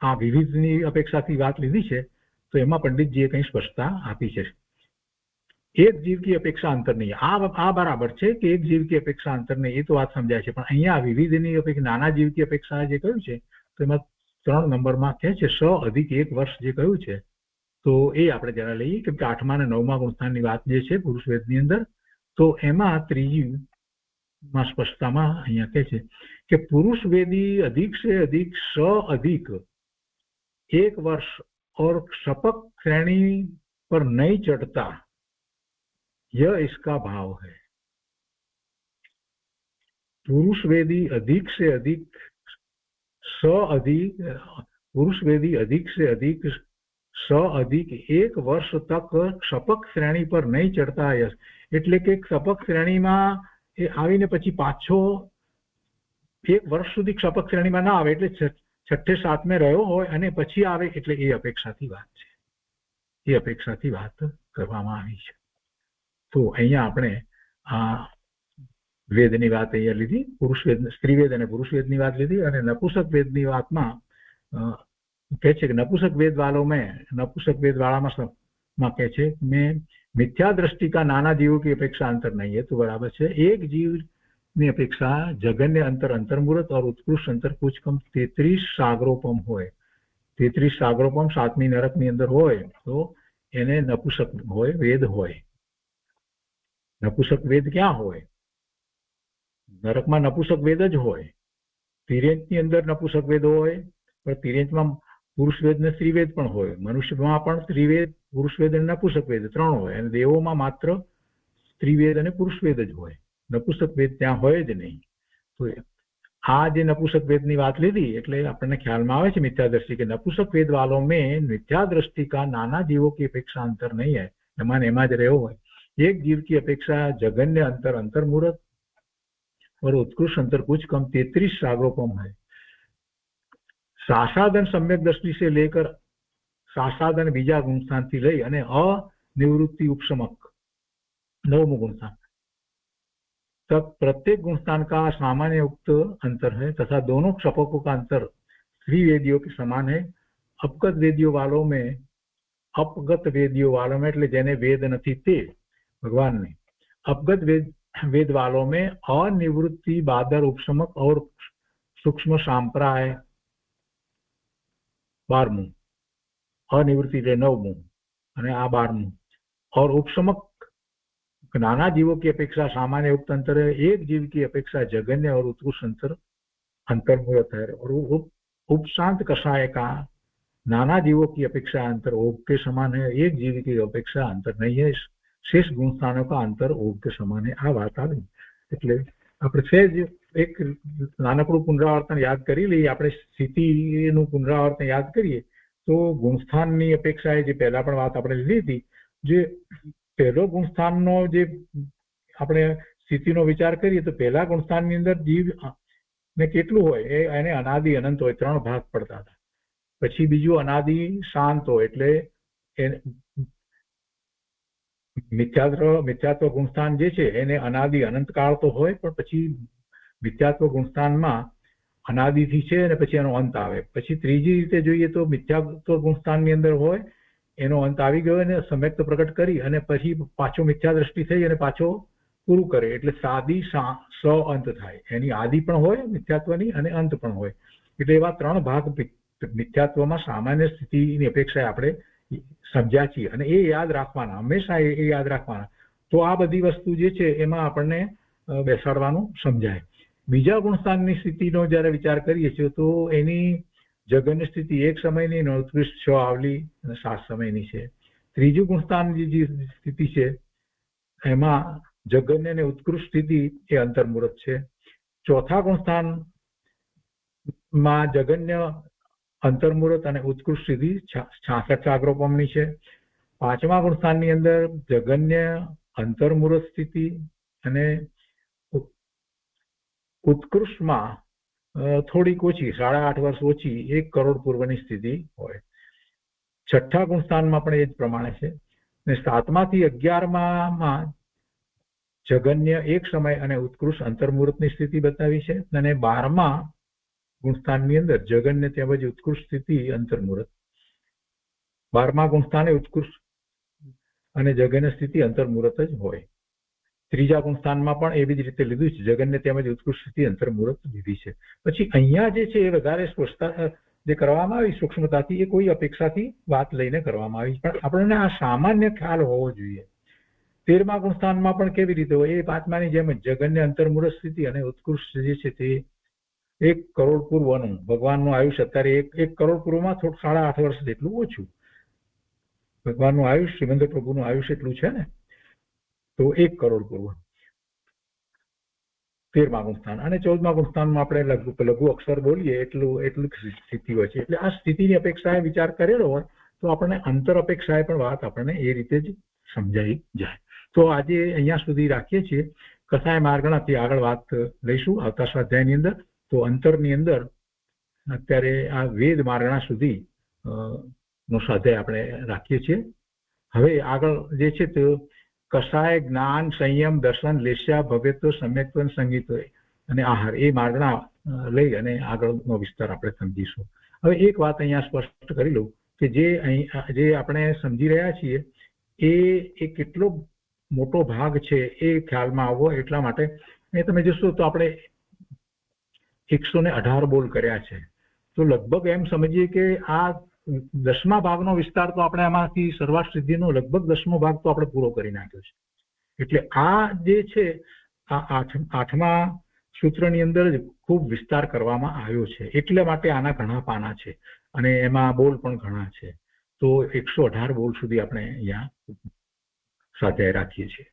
આ વિવિધની અપેક્ષાથી વાત લીધી છે તો એમાં પંડિતજીએ કંઈ સ્પષ્ટતા આપી છે એક જીવ की अपेक्षा अंतर नहीं आ बराबर છે કે એક જીવ की अपेक्षा अंतर नहीं એ તો વાત સમજાય છે પણ અહીંયા વિવિધની અપેક્ષા નાના જીવ की अपेक्षा જે કહ્યું છે તો એમાં 3 નંબરમાં કહે છે 100 अधिक 1 वर्ष જે કહ્યું છે તો એ આપણે જરા લઈએ કેમ કે 8મા અને 9મા ગુણસ્થાનની વાત જે છે પુરુષ વેદની અંદર, તો એમાં ત્રીજી માં સ્પષ્ટતામાં અહીંયા કહે છે કે पुरुष वेदी अधिक से अधिक स अधिक 1 वर्ष और शपक श्रेणी पर नहीं चढ़ता, यह इसका भाव है। पुरुष वेदी अधिक से अधिक पुरुष वेदी अधिक से अधिक स अधिक 1 वर्ष तक शपक श्रेणी पर नहीं चढ़ता, એટલે કે શપક શ્રેણીમાં એ આવીને પછી પાછો 1 વર્ષ સુધી શપક શ્રેણીમાં ના આવે, એટલે 6ઠે 7મે રહ્યો હોય અને પછી આવે, એટલે એ અપેક્ષાથી વાત છે, એ અપેક્ષાથી વાત કરવામાં આવી છે। તો અહીંયા આપણે આ વેદની વાત અહીંયા લીધી, પુરુષ વેદ, સ્ત્રી વેદ અને પુરુષ વેદની વાત લીધી, અને નપુંસક વેદની વાતમાં કહે છે કે નપુંસક વેદ વાળામાં કહે છે મેં मिथ्या दृष्टि का नाना जीवों की अपेक्षा अंतर नहीं है, तो बराबर है। एक जीव ની અપેક્ષા જગન્ય અંતર અંતર્મુહૂર્ત और उत्कृष्ट अंतर कुछ कम 33 સાગરોપમ હોય, 33 સાગરોપમ 7મી નરકની અંદર હોય તો એને નપુંસક હોય, વેદ હોય। નપુંસક વેદ ક્યાં હોય? નરકમાં નપુંસક વેદ જ હોય। તિર્યંચની અંદર નપુંસક વેદ હોય, પણ તિર્યંચમાં પુરુષ વેદ ને સ્ત્રી વેદ પણ હોય। મનુષ્યમાં પણ સ્ત્રી વેદ, પુરુષ વેદ અને નપુંસક વેદ 3 હોય, અને દેવોમાં માત્ર સ્ત્રી વેદ અને પુરુષ વેદ જ હોય, નપુંસક વેદ ત્યાં હોય જ નહીં। તો આ જે નપુંસક વેદની વાત લીધી એટલે આપણને ખ્યાલમાં આવે છે મિથ્યા दृष्टि કે नपुंसक वेद वालों में मिथ्या दृष्टि का नाना जीवों की अपेक्षा अंतर नहीं है, એમાં ને એમાં જ રહ્યો હોય। एक जीव की अपेक्षा जगन्य अंतर अंतर्मुहूर्त और उत्कृष्ट अंतर कुछ कम 33 सागरोपम है। सासादन सम्यक दृष्टि से लेकर सासादन बीजा गुणस्थान थी लई અને अनिवृत्ति उपशमक 9मું गुणस्थान तक प्रत्येक गुणस्थान का सामान्य युक्त अंतर है, तथा दोनों क्षपकों का अंतर स्त्री वेदियों के समान है। अपगत वेदियों वालों में એટલે જેને વેદ નથી તે भगवान ने, अपगत वेद वालों में अनिवृत्ति बादर उपशमक और सूक्ष्म सांप्राय 12मुं, अनिवृत्ति 9मुं અને આ 12मुं, और उपशमक नाना जीवों की अपेक्षा सामान्य युक्त अंतर है। एक जीव की अपेक्षा जगन्य और उत्कृष्ट अंतर्मुहूर्त है, और उपशांत कषाय का नाना जीवों की अपेक्षा अंतर ओग के समान है। एक जीव की अपेक्षा अंतर नहीं है, शेष गुणस्थानों का अंतर ओग के समान है। आ बात આવી એટલે આપણે સહેજ એક નાનકડું પુનરાવર્તન યાદ કરી લઈએ। આપણે સ્થિતિનું પુનરાવર્તન યાદ કરીએ તો ગુણસ્થાનની અપેક્ષાએ જે પહેલા પણ વાત આપણે લીધી હતી, જે પહેલો ગુણસ્થાનનો જે આપણે સ્થિતિનો વિચાર કરીએ તો પહેલા ગુણસ્થાનની અંદર જીવ ને કેટલું હોય, એને અનાદિ અનંત હોય, 3 ભાગ પડતા હતા। પછી બીજું અનાદિ શાંત હોય, એટલે મિથ્યાત્વ ગુણસ્થાન જે છે એને અનાદિ અનંત કાળ તો હોય, પણ પછી મિથ્યાત્વ ગુણસ્થાનમાં અનાદિથી છે અને પછી એનો અંત આવે। પછી ત્રીજી રીતે જોઈએ તો મિથ્યાત્વ ગુણસ્થાનની અંદર હોય, એનો અંત આવી ગયો અને સમ્યક્ત પ્રગટ કરી અને પછી પાછો મિથ્યા દ્રષ્ટિ થઈ અને પાછો પૂરું કરે, એટલે સાદી સ અંત થાય। એની આદિ પણ હોય મિથ્યાત્વની અને અંત પણ હોય, એટલે એવા 3 ભાગ મિથ્યાત્વમાં સામાન્ય સ્થિતિની અપેક્ષાએ આપણે સમજ્યા છીએ, અને એ યાદ રાખવાના, હંમેશા એ યાદ રાખવાના। તો આ બધી વસ્તુ જે છે એમાં આપણને બેસાડવાનું સમજાય। બીજા ગુણસ્થાનની સ્થિતિનો જ્યારે વિચાર કરીએ છીએ તો એની જગન્ય સ્થિતિ 1 સમયની, उत्कृष्ट 6 આવલી અને 7 સમયની છે। ત્રીજું ગુણસ્થાનની જે સ્થિતિ છે એમાં જગન્ય અને ઉત્કૃષ્ટ સ્થિતિ એ અંતર્મુહૂર્ત છે। ચોથા ગુણસ્થાનમાં જગન્ય, અંતર્મુહૂર્ત અને ઉત્કૃષ્ટ સ્થિતિ 66 સાગરોપમની છે। 5મા ગુણસ્થાનની અંદર જગન્ય, અંતર્મુહૂર્ત સ્થિતિ અને उत्कृष्टમાં થોડીક ઓછી, 8.5 વર્ષ ઓછી, 1 કરોડ પૂર્વની સ્થિતિ હોય। 6ઠા ગુણસ્થાનમાં પણ એ જ પ્રમાણે છે, અને 7મા થી 11માં જગન્ય, 1 સમય અને ઉત્કૃષ્ટ અંતર્મુહૂર્તની સ્થિતિ બતાવી છે, અને 12મા ગુણસ્થાનની અંદર જગન્ય તેમજ ઉત્કૃષ્ટ સ્થિતિ અંતર્મુહૂર્ત। 12મા ગુણસ્થાને ઉત્કૃષ્ટ અને જગન્ય સ્થિતિ અંતર્મુહૂર્ત જ હોય। ત્રીજા ગુણસ્થાનમાં પણ એવી જ રીતે લીધું છે, જગન્ય તેમજ ઉત્કૃષ્ટ સ્થિતિ અંતર્મુહૂર્ત લીધી છે। પછી અહીંયા જે છે એ વધારે જે કરવામાં આવી સૂક્ષ્મતાથી એ કોઈ અપેક્ષાથી વાત લઈને કરવામાં આવી, પણ આપણને આ સામાન્ય ખ્યાલ હોવો જોઈએ. 13મા ગુણસ્થાનમાં પણ કેવી રીતે હોય, એ 5માની જેમ જ જગન્ય અંતર્મૂળ સ્થિતિ અને ઉત્કૃષ્ટ જે છે તે 1 કરોડ પૂર્વનું ભગવાનનું આયુષ્ય અત્યારે 1 કરોડ પૂર્વમાં થોડું 8.5 વર્ષ જેટલું ઓછું. ભગવાનનું આયુષ્ય શ્રીમંત પ્રભુનું આયુષ્ય એટલું છે ને, તો 1 કરોડ પૂર્વ 13મા ગુણસ્થાન. અને 14મા ગુણસ્થાનમાં આપણે લઘુ અક્ષર બોલીએ એટલું સ્થિતિ હોય છે. એટલે આ સ્થિતિની અપેક્ષાએ વિચાર કરેલો હોય તો આપણને અંતર અપેક્ષાએ પણ વાત આપણને એ રીતે જ સમજાઈ જાય. તો આજે અહીંયા સુધી રાખીએ છીએ. કસાય માર્ગણાથી આગળ વાત લઈશું આવતા સ્વાધ્યાયની અંદર. તો અંતરની અંદર અત્યારે આ વેદ માર્ગણા સુધી નો સ્વાધ્યાય આપણે રાખીએ છીએ. હવે આગળ જે છે તે કસાય જ્ઞાન સંયમ દર્શન લેસ્યા ભવ્યત્વ સમ્યક્ત્વ સંગીત અને આહાર એ માર્ગણા લઈ અને આગળનો વિસ્તાર આપણે સમજીશું. હવે એક વાત અહીંયા સ્પષ્ટ કરી લઉં કે જે આપણે સમજી રહ્યા છીએ એ કેટલો મોટો ભાગ છે એ ખ્યાલમાં આવવો એટલા માટે તમે જોશો તો આપણે 118 બોલ કર્યા છે. તો લગભગ એમ સમજીએ કે આ 10મા ભાગનો વિસ્તાર તો આપણે આમાંથી સર્વાર્થ સિદ્ધિનો લગભગ 10મો ભાગ તો આપણે પૂરો કરી નાખ્યો છે. એટલે આ જે છે આ 8મા સૂત્રની અંદર જ ખૂબ વિસ્તાર કરવામાં આવ્યો છે. એટલા માટે આના ઘણા પાના છે અને એમાં બોલ પણ ઘણા છે. તો 118 બોલ સુધી આપણે અહીંયા સ્વાધ્યાય રાખીએ છીએ.